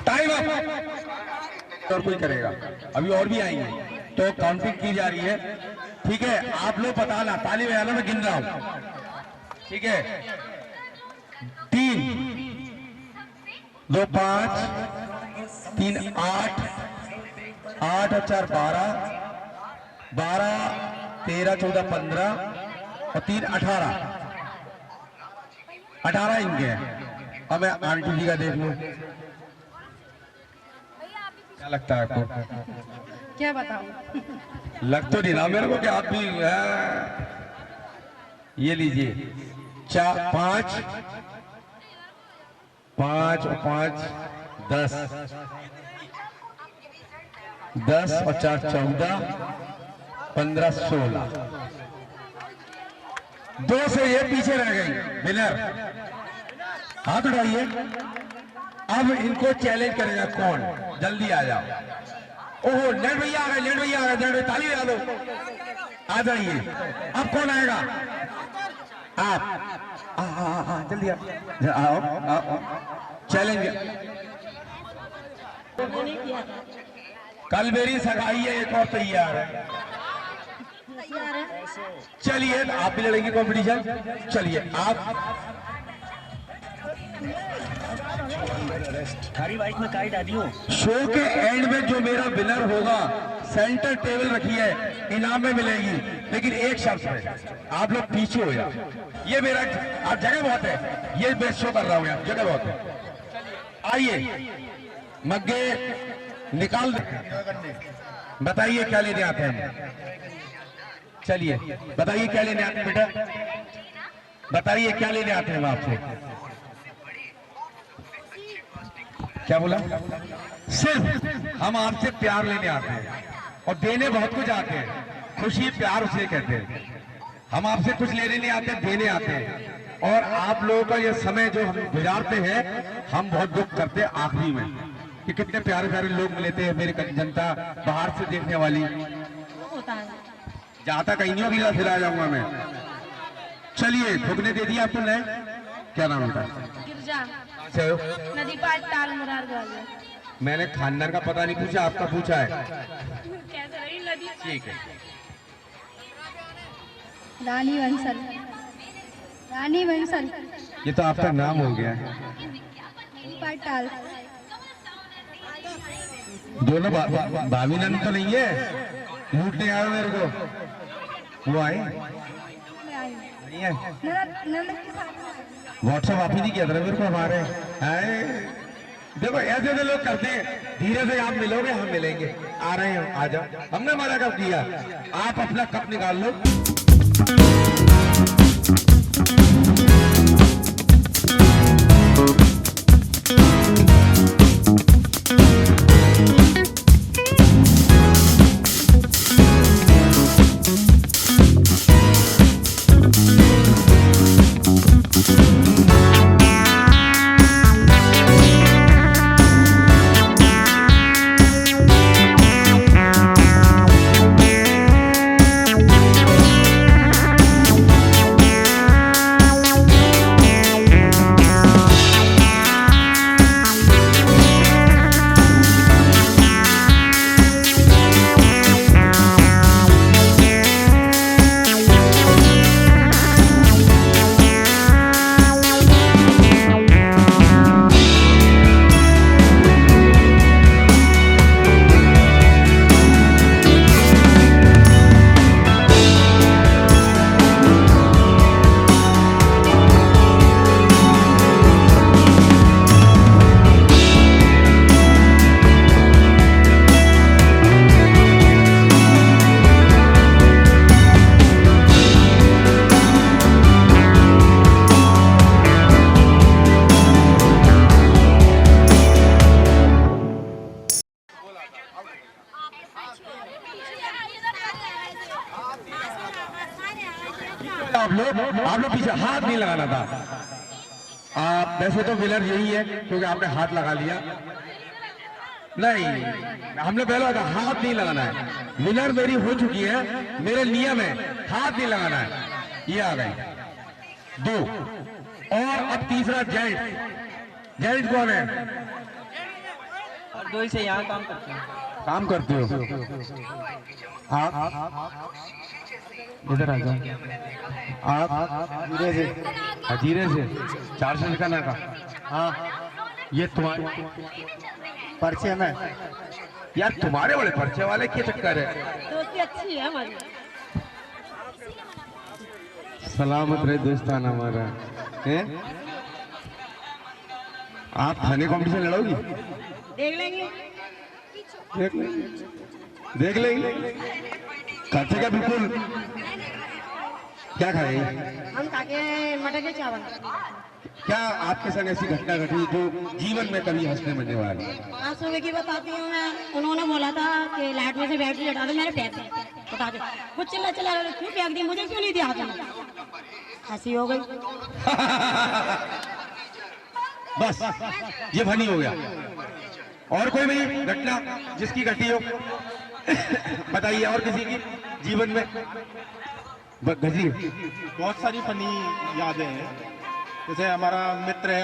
Time up. और कोई करेगा, अभी और भी आएंगे, तो काउंटिंग की जा रही है, ठीक है? आप लोग बताना, ताली बजाना, मैं गिन रहा हूं, ठीक है? 3 2 5 3 8 8 और 4 12 12 13 14 15 और 3 18 18 इनके हैं। अब मैं आंटी जी का देख लूं, क्या लगता है आपको? क्या बताऊं? लग तो नहीं रहा मेरे को कि आप भी ये लीजिए। 4 5 5 और 5 10 10 और 4 14 15 16। 2 से ये पीछे रह गई विनर। हाथ उठाइए। अब इनको चैलेंज करेगा कौन? जल्दी आ जाओ। ओहो, नेट भैया आ गए, नेट भैया आ गए, नेट भैया, ताली बजा दो, आ जाइए। अब कौन आएगा? आप जल्दी आओ, आओ। चैलेंज कल मेरी सगाई है, एक और तैयार है। चलिए, आप भी लड़ेंगे कंपटीशन। चलिए आप बाइक में काई डाली हूँ। शो के एंड में जो मेरा विनर होगा, सेंटर टेबल रखी है, इनाम में मिलेगी, लेकिन एक शर्त है, आप लोग पीछे हो जाओ। ये मेरा, आप जगह बहुत है, ये मैं शो कर रहा हूँ, यार जगह बहुत है। आइए, मग्गे निकाल दे। बताइए क्या लेने आते हैं? चलिए बताइए क्या लेने आते हैं बेटा? बताइए क्या लेने आते हैं हम आपसे? क्या बोला? सिर्फ हम आपसे प्यार लेने आते हैं, और देने बहुत कुछ आते हैं। खुशी प्यार उसे कहते हैं। हम आपसे कुछ लेने नहीं आते, देने आते हैं। और आप लोगों का ये समय जो हम गुजारते हैं, हम बहुत दुख करते हैं आखिरी में। कि कितने प्यारे प्यारे लोग मिले थे, मेरी जनता बाहर से देखने वाली। होता है जाता कहीं नहीं होगी, फिर आ जाऊंगा मैं। चलिए ठोकने दे दिया आपको। नए क्या नाम होता है? गिरजा से हो? नदी पार ताल मुरार ग्वालियर। मैंने खानदान का पता नहीं पूछा, आपका पूछा है। कैसे रही नदी? ठीक है। रानी बंसल। रानी बंसल। ये तो आपका नाम हो गया। पाटाल। दोनों भाभी नंद तो नहीं है? लूटने आए मेरे को? वो आए नहीं है? व्हाट्सएप आप ही नहीं किया था मेरे को हमारे? आए देखो ऐसे ऐसे लोग करते हैं। धीरे से आप मिलोगे, हम मिलेंगे। आ रहे हैं, आ जाओ। हमने मना कब किया? आप अपना कप निकाल लो। आप लोग पीछे हाथ नहीं लगाना था। आप वैसे तो विनर यही है क्योंकि आपने हाथ लगा लिया। नहीं, हमने पहले था हाथ नहीं लगाना है। विनर मेरी हो चुकी है, मेरे नियम है हाथ नहीं लगाना है। ये आ गई 2 और अब तीसरा जेंट। जेंट कौन है? और 2 से यहाँ काम करते हैं। काम करते हो आप? इधर आ जाओ आप। हजीरे से 400 निकालना का। हाँ, ये तुम्हारे पर्चे में यार, तुम्हारे बड़े पर्चे वाले क्या चक्कर है? दोस्ती अच्छी है हमारी। सलामत रहे दोस्ताना हमारा है। आप थाने कंपटीशन लड़ोगी? देख लेंगे। देख लेंगे। खर्चे का बिल्कुल। क्या खाए? हम खाके मटर के चावल। क्या आपके संग ऐसी घटना घटी जो जीवन में कभी हंसने मरने वाली? आज सुबह की बताती हूँ मैं। उन्होंने बोला था कि लाइट में से बैटरी हटा दो, मेरे पैर से बता दो। कुछ चिल्ला क्यों फेंक दी? मुझे क्यों नहीं दिया हाथ में? हंसी हो गई। बस ये फनी हो गया। और कोई भी घटना जिसकी घटी हो बताइए। और किसी की जीवन में घटी? बहुत सारी फनी यादें हैं। जैसे हमारा मित्र है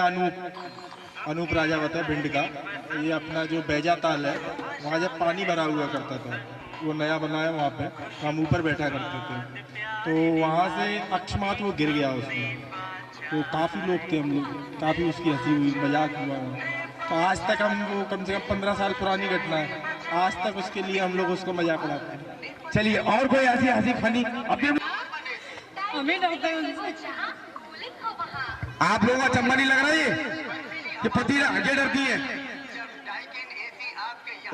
अनूप राजावत है भिंड का। ये अपना जो बैजा ताल है, वहाँ जब पानी भरा हुआ करता था, वो नया बनाया वहाँ पे, हम ऊपर बैठा करते थे। तो वहाँ से अकस्मात वो गिर गया उसमें। तो काफ़ी लोग थे, हम लोग काफ़ी उसकी हंसी हुई, मजाक हुआ। तो आज तक हम वो कम से कम 15 साल पुरानी घटना है, आज तक उसके लिए हम लोग उसको मजाक उड़ाते हैं। चलिए और कोई ऐसी हंसी फनी अपने? हमें डरते हैं उनसे। आप लोगों का चम्मा नहीं लग रहा ये कि पति आगे डरती है?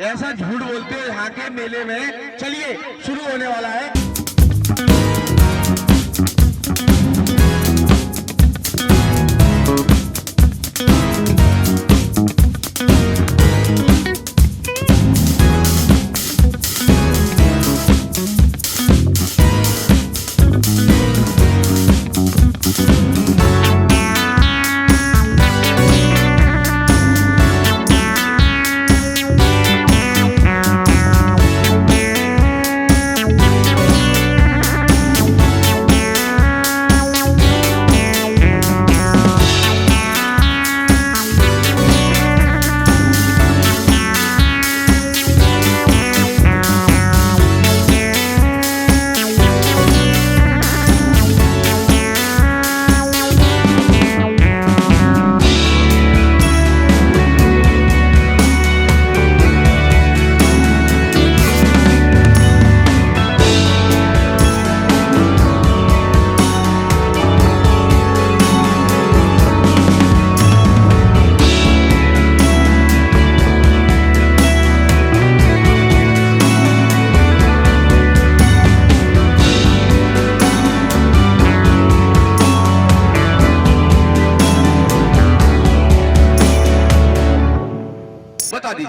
ऐसा झूठ बोलते हो यहाँ के मेले में। चलिए शुरू होने वाला है।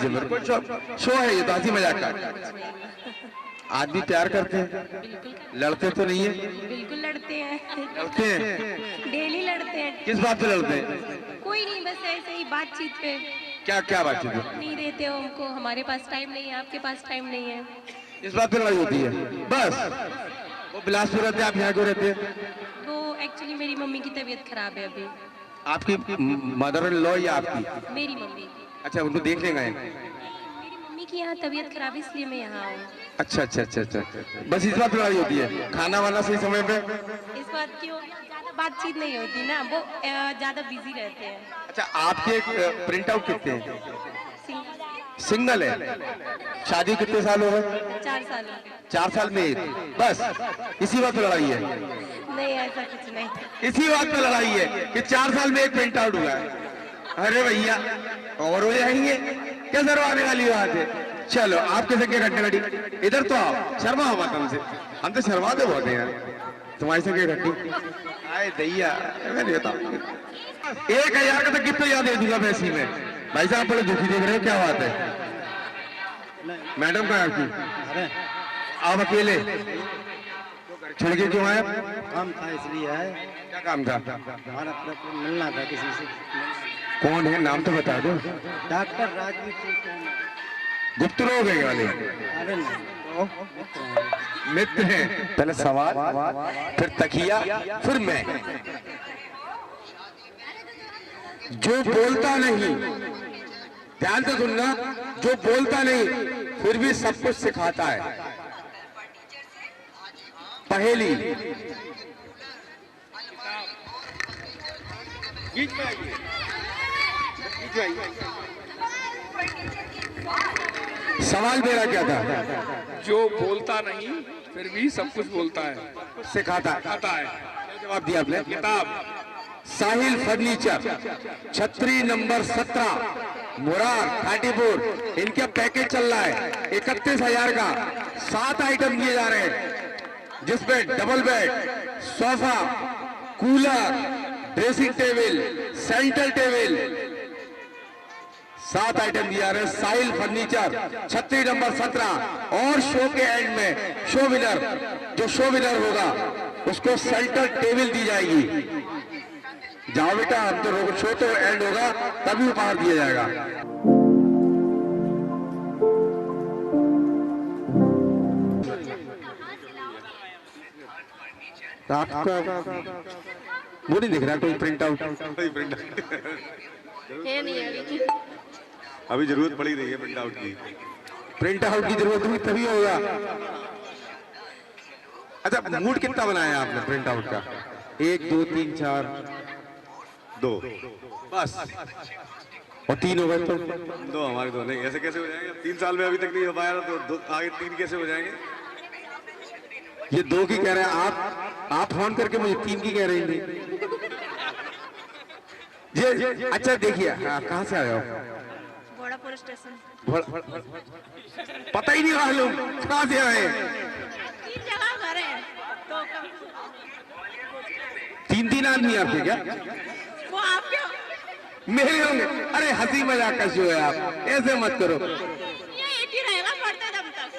दीजिए मेरे को, शो है ये तो, हंसी मजाक का। आदमी प्यार करते हैं, लड़ते तो नहीं है? बिल्कुल लड़ते हैं, लड़ते हैं। डेली लड़ते हैं। किस बात पे लड़ते हैं? कोई नहीं, बस ऐसे ही बातचीत पे। क्या क्या बातचीत है? नहीं देते हो हमको, हमारे पास टाइम नहीं है, आपके पास टाइम नहीं है। इस बात पे लड़ाई होती है बस? वो बिलासपुर रहते हैं, आप यहाँ क्यों रहते हैं? वो एक्चुअली मेरी मम्मी की तबीयत खराब है अभी। आपकी मदर इन लॉ या आपकी? मेरी मम्मी। अच्छा, उनको देखने गए? मेरी मम्मी की यहाँ तबीयत खराब है इसलिए मैं यहाँ हूँ। अच्छा अच्छा अच्छा अच्छा, बस इस बात पे लड़ाई होती है? खाना वाना सही समय पे? इस बात की ज्यादा बातचीत नहीं होती ना, वो ज्यादा बिजी रहते हैं। अच्छा, आपके प्रिंट आउट कितने हैं? सिंगल है? शादी कितने साल हो गए? 4 साल हो गए। 4 साल में एक, बस इसी बात पे लड़ाई है? नहीं, ऐसा कुछ नहीं। इसी बात पे लड़ाई है कि 4 साल में एक प्रिंट आउट हुआ है। अरे भैया, और हो जाएंगे क्या, शर्माने वाली बात है। चलो, आप कैसे क्या घंटे घटी, इधर तो आओ, शर्मा मत हमसे, हम तो शर्माते बहुत हैं यार, तुम्हारी से क्या घटी। आए दैया, मैं नहीं बताऊँ, 1000 का तो गिफ्ट याद दे दूंगा पैसे में। भाई साहब बड़े दुखी देख रहे हो, क्या बात है? मैडम कहाँ आपकी? आप अकेले छोड़ के क्यों आए? काम था इसलिए आए। क्या काम था? हमारा मिलना था किसी से। कौन है, नाम तो बता दो। डॉक्टर राजवीर सिंह। गुप्त रोग है वाले? अरे नहीं, मित्र हैं। पहले सवाल, फिर तकिया, फिर मैं। जो बोलता नहीं, ध्यान से सुनना, जो बोलता नहीं फिर भी सब कुछ सिखाता है। पहेली। सवाल मेरा क्या था? जो बोलता नहीं फिर भी सब कुछ बोलता है, सिखाता है। जवाब दिया आपने। किताब। साहिल फर्नीचर, छतरी नंबर 17, मुरार 34, इनका पैकेज चल रहा है 31,000 का। 7 आइटम दिए जा रहे हैं, जिसमें double bed, sofa, cooler, dressing table, centre table, 7 item दिया रहे हैं। साहिल फर्नीचर, छतरी नंबर 17। और शो के एंड में शो विनर, जो शो विनर होगा उसको सेंटर टेबल दी जाएगी। जाओ बेटा, अब तो शो तो एंड होगा तभी उपहार दिया जाएगा। आपका वो नहीं दिख रहा कोई प्रिंट आउट? अभी जरूरत पड़ी रही है प्रिंट आउट की। प्रिंट आउट की जरूरत हुई तभी होगा। अच्छा, मूड कितना बनाया आपने प्रिंट आउट का? 1 2 3 4 2 बस, और 3 हो गए तो 2 हमारे 2 नहीं, ऐसे कैसे हो जाएंगे? 3 साल में अभी तक नहीं हो पाया तो आगे 3 कैसे हो जाएंगे? ये 2 की कह रहे हैं आप फोन करके मुझे 3 की कह रही थी। ये अच्छा देखिए, कहाँ से आए हो? घोड़ापुर स्टेशन। पता ही नहीं मालूम कहाँ से आए? 3 जगह घर है तो 3 आदमी आपके क्या? वो आपके मेरे होंगे? अरे हंसी मजाक का शो है, आप ऐसे मत करो। ये एक ही रहेगा पढ़ते दम तक।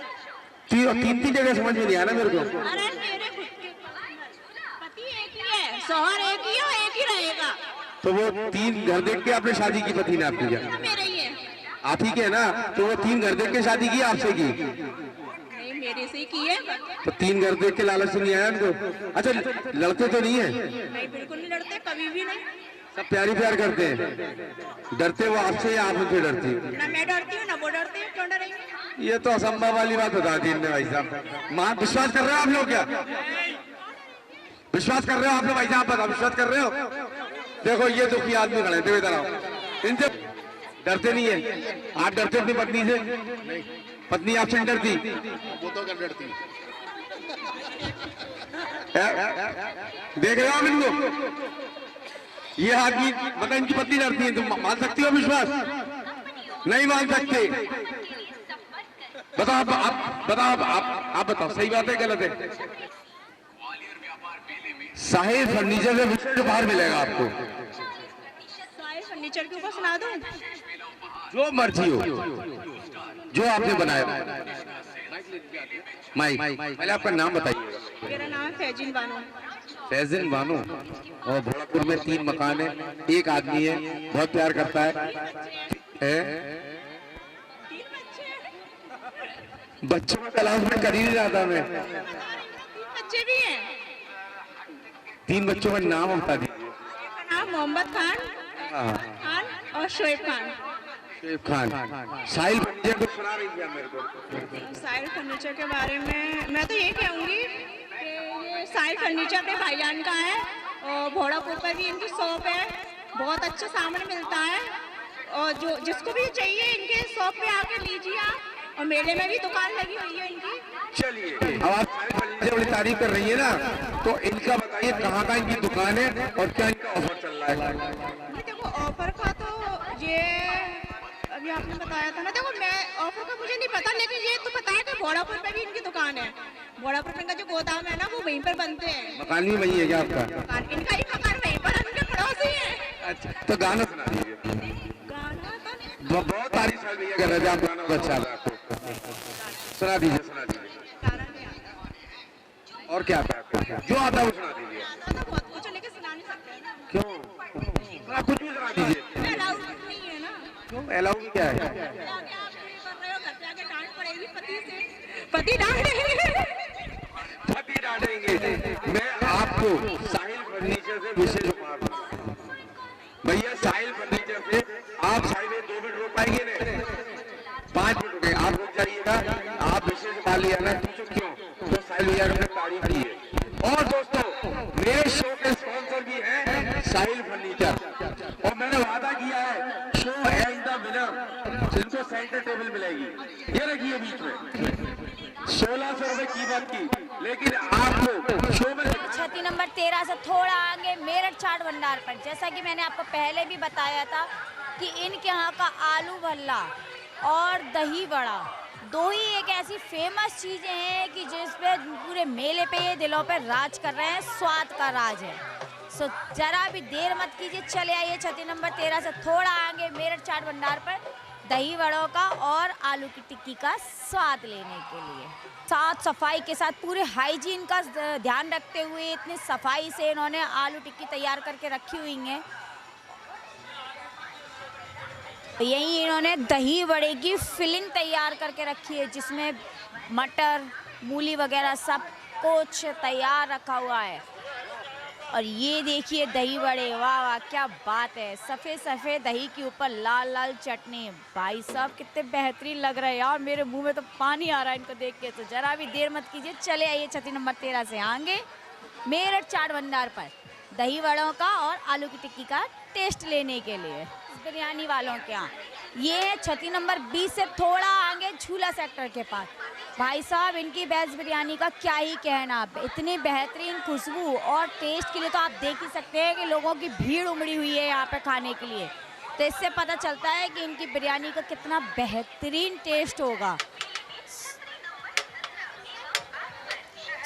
3 जगह समझ में नहीं आया ना मेरे को। अरे मेरे खुद के पति एक ही है, शौहर एक ही है, एक ही रहेगा। तो वो 3 घर देख के आपने शादी की? पति ने आपकी क्या? मेरे ही है। आप ही के है ना? तो वो 3 घर देख के शादी की आपसे की? नहीं, मेरे से ही की है। तो 3 घर देख के लालच से नहीं आया उनको? अच्छा, लड़ते तो नहीं है? नहीं, बिल्कुल नहीं लड़ते, कभी भी नहीं। सब प्यारी प्यार करते हैं। डरते वो आपसे या आप उनसे डरती? ना मैं डरती हूँ ना वो डरते हैं, क्यों डरेंगे? ये तो असंभव वाली बात बता दी इनने भाई साहब। मां विश्वास कर रहे हो आप लोग? क्या विश्वास कर रहे हो आप लोग भाई साहब? बताओ, विश्वास कर रहे हो? देखो ये दुखी आदमी खड़े थे, इधर आओ। इनसे डरते नहीं है? आप डरते अपनी पत्नी से? पत्नी आपसे डरती? वो तो कर डरती। देख रहे हो आप इनको? ये आदमी मतलब इनकी पत्नी डरती है, तुम मान सकती हो विश्वास? नहीं मान सकते। बताओ आप बताओ, सही बात है गलत है? साहिल फर्नीचर से बाहर मिलेगा आपको। साहिल फर्नीचर के ऊपर सुना दूं? जो मर्जी हो, जो आपने बनाया। माइक, पहले आपका नाम बताइएगा। मेरा नाम है फैजिन बानो। फैजिन बानो। और भोलापुर में 3 मकान है, एक आदमी है, बहुत प्यार करता है? बच्चों का तलाश में कर ही नहीं रहा था मैं। 3 बच्चे भी हैं। 3 बच्चों का नाम बता दीजिए। नाम मोहम्मद खान, हाँ, खान और शोएब खान। शोएब खान। साहिल फर्नीचर कुछ सुना रही थी मेरे को। साहिल फर्नीचर के बारे में मैं तो ये कहूँगी कि ये साहिल फर्नीचर अपने भाईजान का है और भोलापुर पर भी इनकी शॉप है। बहुत अच्छा सामान मिलता है और जो जिसको भी चाहिए इनके शॉप पे आके लीजिए आप। और मेले में भी दुकान लगी हुई है इनकी। चलिए, अब आप साहिल फर्नीचर वाली तारीफ कर रही है ना, तो इनका बताइए कहाँ का इनकी दुकान है और क्या इनका ऑफर चल रहा है? ये देखो ऑफर का तो ये अभी आपने बताया था ना, देखो मैं ऑफर का मुझे नहीं पता, लेकिन ये तो पता है कि भोलापुर पे भी इनकी दुकान है। भोलापुर में का जो गोदाम है ना वो वहीं पर बनते हैं। मकान भी वही है क्या आपका? मकान इनका ही मकान वहीं पर, उनके पड़ोसी है। अच्छा, तो गाना सुना दीजिए। बहुत तारीफ साहिल भैया कर रहे थे, आप गाना बहुत अच्छा लगा आपको। सुना दीजिए, सुना दीजिए। और क्या आता है? जो आता है वो सुना दीजिए। बहुत कुछ लेके सुना नहीं सकते। क्यों? आप कुछ भी सुना दीजिए। अलाउड नहीं है ना। क्यों अलाउड क्या है? पति डांटेंगे। पति डांटेंगे। मैं आपको साहिल फर्नीचर से विशेष उपहार दूंगा। भैया साहिल फर्नीचर से आप साहिल में 2 मिनट रुक पाएंगे ना? 5 मिनट रुके, आप रुक जाइएगा। आप विशेष उपहार लिया ना, क्यों? तो साहिल भैया ने तारीफ की है। और दोस्तों मेरे शो के स्पॉन्सर भी हैं साहिल फर्नीचर, और मैंने वादा किया है शो एंड द विनर जिनको सेंटर टेबल मिलेगी। ये रखिए बीच में 1600 रुपए कीमत की, लेकिन आपको शो में छती नंबर 13 से थोड़ा आगे मेरठ चाट भंडार पर, जैसा कि मैंने आपको पहले भी बताया था कि इनके यहाँ का आलू भल्ला और दही बड़ा 2 ही एक ऐसी फेमस चीज़ें हैं कि जिस पे पूरे मेले पे ये दिलों पे राज कर रहे हैं। स्वाद का राज है। सो जरा भी देर मत कीजिए, चले आइए छती नंबर 13 से थोड़ा आगे मेरठ चाट भंडार पर दही वड़ों का और आलू की टिक्की का स्वाद लेने के लिए। साफ सफाई के साथ पूरे हाइजीन का ध्यान रखते हुए इतनी सफाई से इन्होंने आलू टिक्की तैयार करके रखी हुई हैं। यही इन्होंने दही वड़े की फिलिंग तैयार करके रखी है, जिसमें मटर मूली वगैरह सब कुछ तैयार रखा हुआ है। और ये देखिए दही बड़े, वाह वाह क्या बात है। सफ़ेद सफ़ेद दही के ऊपर लाल लाल चटनी, भाई साहब कितने बेहतरीन लग रहे हैं यार। मेरे मुंह में तो पानी आ रहा है इनको देख के। तो जरा भी देर मत कीजिए, चले आइए छती नंबर 13 से आगे मेरठ चाट भंडार पर दही वड़ों का और आलू की टिक्की का टेस्ट लेने के लिए। बिरयानी वालों के यहाँ ये है छती नंबर 20 से थोड़ा आगे झूला सेक्टर के पास। भाई साहब इनकी वेज बिरयानी का क्या ही कहना, इतनी बेहतरीन खुशबू और टेस्ट के लिए तो आप देख ही सकते हैं कि लोगों की भीड़ उमड़ी हुई है यहाँ पे खाने के लिए। तो इससे पता चलता है कि इनकी बिरयानी का कितना बेहतरीन टेस्ट होगा।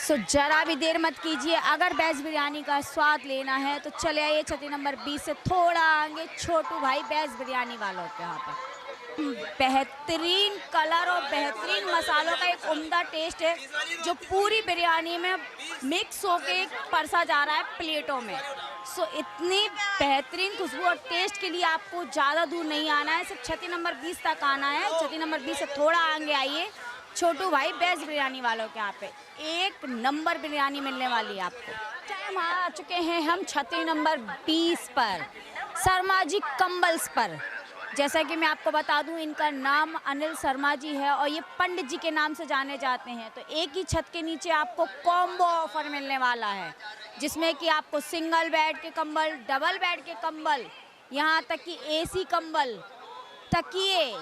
सो जरा भी देर मत कीजिए, अगर वेज बिरयानी का स्वाद लेना है तो चले आइए छती नंबर 20 से थोड़ा आगे छोटू भाई वेज बिरयानी वालों के यहाँ पर। बेहतरीन कलर और बेहतरीन मसालों का एक उम्दा टेस्ट है जो पूरी बिरयानी में मिक्स होके परसा जा रहा है प्लेटों में। सो इतनी बेहतरीन खुशबू और टेस्ट के लिए आपको ज़्यादा दूर नहीं आना है, सिर्फ छती नंबर 20 तक आना है। छती नंबर 20 से थोड़ा आगे आइए छोटू भाई वेज बिरयानी वालों के यहाँ पे एक नंबर बिरयानी मिलने वाली है आपको। टाइम आ चुके हैं हम छती नंबर 20 पर, शर्मा जी कंबल्स पर। जैसा कि मैं आपको बता दूं इनका नाम अनिल शर्मा जी है और ये पंडित जी के नाम से जाने जाते हैं। तो एक ही छत के नीचे आपको कॉम्बो ऑफर मिलने वाला है, जिसमें कि आपको सिंगल बेड के कंबल, डबल बेड के कंबल, यहाँ तक कि एसी कंबल, तकिए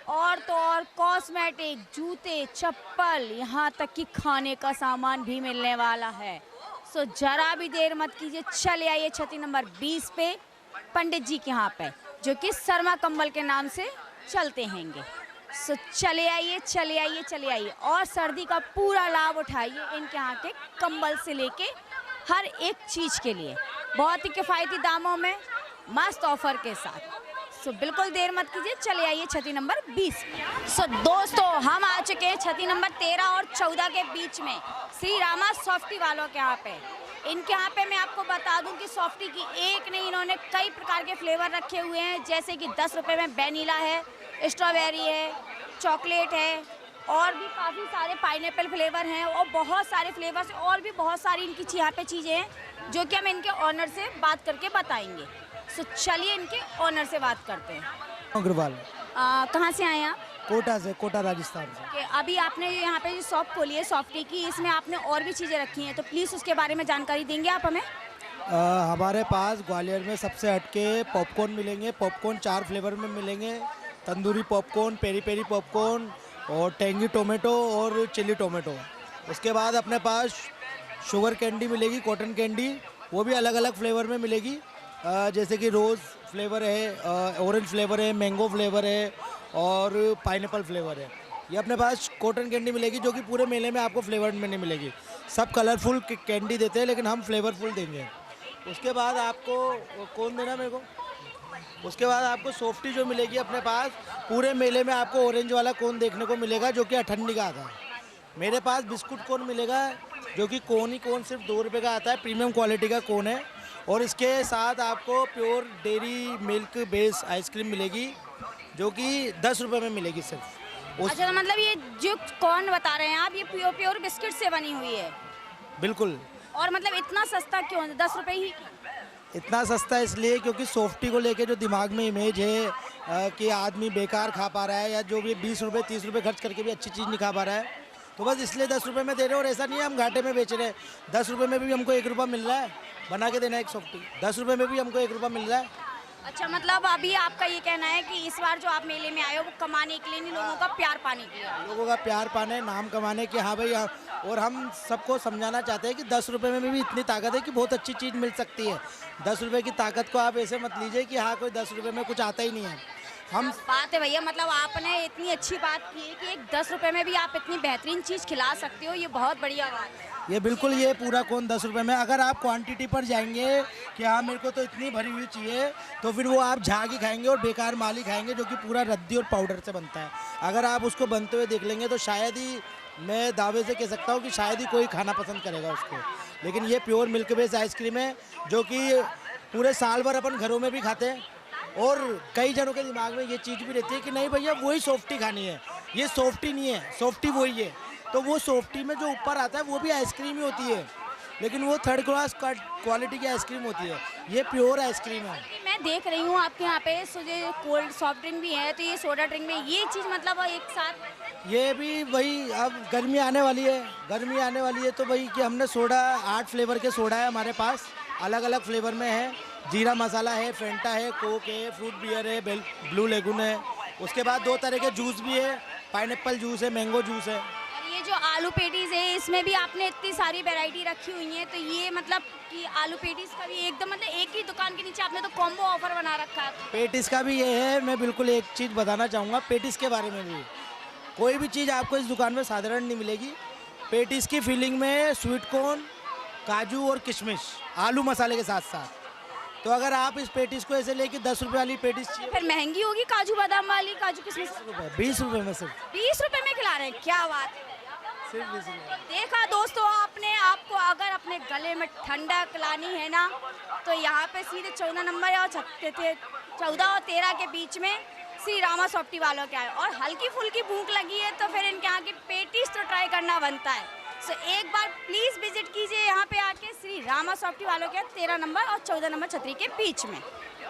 और तो और कॉस्मेटिक, जूते, चप्पल, यहाँ तक कि खाने का सामान भी मिलने वाला है। सो जरा भी देर मत कीजिए, चले आइए छती नंबर 20 पे पंडित जी के यहाँ पे, जो कि शर्मा कंबल के नाम से चलते हैंगे। सो चले आइए चले आइए चले आइए और सर्दी का पूरा लाभ उठाइए इनके यहाँ के कंबल से लेके हर एक चीज़ के लिए बहुत ही किफ़ायती दामों में मस्त ऑफर के साथ। सो बिल्कुल देर मत कीजिए, चले आइए छती नंबर 20। सो दोस्तों हम आ चुके हैं छती नंबर 13 और 14 के बीच में, श्री रामा सॉफ्टी वालों के यहाँ पे। इनके यहाँ पे मैं आपको बता दूं कि सॉफ्टी की एक नहीं, इन्होंने कई प्रकार के फ्लेवर रखे हुए हैं, जैसे कि 10 रुपये में वैनिला है, स्ट्रॉबेरी है, चॉकलेट है, और भी काफ़ी सारे पाइनएप्पल फ्लेवर हैं और बहुत सारे फ्लेवर्स, और भी बहुत सारी इनकी यहाँ पे चीज़ें हैं जो कि हम इनके ऑनर से बात करके बताएंगे। सो चलिए इनके ऑनर से बात करते हैं। अग्रवाल। कहाँ से आए आप? कोटा से, कोटा राजस्थान से। कि अभी आपने यहाँ पे जो शॉप खोली है सॉफ्टी की, इसमें आपने और भी चीज़ें रखी हैं, तो प्लीज़ उसके बारे में जानकारी देंगे आप हमें? हमारे पास ग्वालियर में सबसे हटके पॉपकॉर्न मिलेंगे। पॉपकॉर्न 4 फ्लेवर में मिलेंगे, tandoori popcorn, peri peri popcorn और टेंगी टोमेटो और चिली टोमेटो। उसके बाद अपने पास शुगर कैंडी मिलेगी, कॉटन कैंडी, वो भी अलग अलग फ्लेवर में मिलेगी, जैसे कि रोज़ फ्लेवर है, ऑरेंज फ्लेवर है, मैंगो फ्लेवर है और पाइनएप्पल फ्लेवर है। ये अपने पास कॉटन कैंडी मिलेगी जो कि पूरे मेले में आपको फ्लेवर में नहीं मिलेगी। सब कलरफुल कैंडी देते हैं लेकिन हम फ्लेवरफुल देंगे। उसके बाद आपको कौन देना मेरे को, उसके बाद आपको सॉफ्टी जो मिलेगी अपने पास, पूरे मेले में आपको ऑरेंज वाला कोन देखने को मिलेगा जो कि 98 का आता है। मेरे पास बिस्कुट कोन मिलेगा जो कि कोन ही कोन सिर्फ 2 रुपये का आता है, प्रीमियम क्वालिटी का कोन है। और इसके साथ आपको pure dairy milk base ice cream मिलेगी जो कि 10 रुपये में मिलेगी सिर्फ। अच्छा, मतलब ये जो कौन बता रहे हैं आप, ये प्योर बिस्किट से बनी हुई है? बिल्कुल। और मतलब इतना सस्ता क्यों है, 10 रुपये ही? इतना सस्ता इसलिए क्योंकि सॉफ्टी को लेके जो दिमाग में इमेज है कि आदमी बेकार खा पा रहा है, या जो भी 20 रुपये 30 रुपये खर्च करके भी अच्छी चीज़ नहीं खा पा रहा है, तो बस इसलिए 10 रुपये में दे रहे हैं। और ऐसा नहीं है हम घाटे में बेच रहे हैं, 10 रुपये में भी हमको 1 रुपया मिल रहा है, बना के देना है एक सॉफ्टी, 10 रुपये में भी हमको 1 रुपया मिल रहा है। अच्छा, मतलब अभी आपका ये कहना है कि इस बार जो आप मेले में आए हो वो कमाने के लिए नहीं, लोगों का प्यार पाने के लिए? लोगों का प्यार पाने, नाम कमाने के। हाँ भाई, और हम सबको समझाना चाहते हैं कि 10 रुपये में भी इतनी ताकत है कि बहुत अच्छी चीज़ मिल सकती है। 10 रुपये की ताकत को आप ऐसे मत लीजिए कि हाँ कोई 10 रुपये में कुछ आता ही नहीं है। हम बात है भैया, मतलब आपने इतनी अच्छी बात की है कि एक 10 रुपये में भी आप इतनी बेहतरीन चीज़ खिला सकते हो, ये बहुत बढ़िया बात है। ये बिल्कुल, ये पूरा कोन 10 रुपये में। अगर आप क्वांटिटी पर जाएंगे कि हाँ मेरे को तो इतनी भरी हुई चाहिए, तो फिर वो आप झाग ही खाएंगे और बेकार माल ही खाएंगे जो कि पूरा रद्दी और पाउडर से बनता है। अगर आप उसको बनते हुए देख लेंगे तो शायद ही, मैं दावे से कह सकता हूँ कि शायद ही कोई खाना पसंद करेगा उसको। लेकिन ये प्योर मिल्क बेस्ड आइसक्रीम है जो कि पूरे साल भर अपन घरों में भी खाते हैं, और कई जनों के दिमाग में ये चीज़ भी रहती है कि नहीं भैया वही सॉफ्टी खानी है। ये सॉफ्टी नहीं है, सॉफ्टी वही है। तो वो सॉफ्टी में जो ऊपर आता है वो भी आइसक्रीम ही होती है, लेकिन वो 3rd क्लास क्वालिटी की आइसक्रीम होती है। ये प्योर आइसक्रीम है। मैं देख रही हूँ आपके यहाँ पे कोल्ड सॉफ्ट ड्रिंक भी है, तो ये सोडा ड्रिंक में ये चीज़ मतलब एक साथ, ये भी वही, अब गर्मी आने वाली है, गर्मी आने वाली है तो वही कि हमने सोडा 8 फ्लेवर के सोडा है हमारे पास, अलग अलग फ्लेवर में है। जीरा मसाला है, फेंटा है, कोक है, फ्रूट बियर है, ब्लू लेगून है। उसके बाद 2 तरह के जूस भी है, पाइनएप्पल जूस है, मैंगो जूस है। और ये जो आलू पेटीज है इसमें भी आपने इतनी सारी वैरायटी रखी हुई है, तो ये मतलब कि आलू पेटीज का भी एकदम मतलब एक ही दुकान के नीचे आपने तो कॉम्बो ऑफर बना रखा है। पेटिस का भी ये है। मैं बिल्कुल एक चीज़ बताना चाहूँगा पेटिस के बारे में भी, कोई भी चीज़ आपको इस दुकान में साधारण नहीं मिलेगी। पेटिस की फीलिंग में स्वीट कॉर्न, काजू और किशमिश, आलू मसाले के साथ साथ। तो अगर आप इस पेटिस को ऐसे लेके 10 रुपये वाली पेटिस चाहिए, फिर महंगी होगी काजू बादाम वाली, काजू किशमिश 20 रुपये में, सिर्फ 20 रुपये में खिला रहे हैं, क्या बात है। सिर्फ 20 रुपये। देखा दोस्तों आपने, आपको अगर अपने गले में ठंडक लानी है ना, तो यहाँ पे सीधे 14 नंबर और 14 और 13 के बीच में श्री रामा सॉफ्टी वालों के आए, और हल्की फुल्की भूख लगी है तो फिर इनके यहाँ की पेटिस तो ट्राई करना बनता है। सो एक बार प्लीज़ विजिट कीजिए यहाँ पे आके श्री रामा सॉफ्टी वालों के 13 नंबर और 14 नंबर छतरी के बीच में।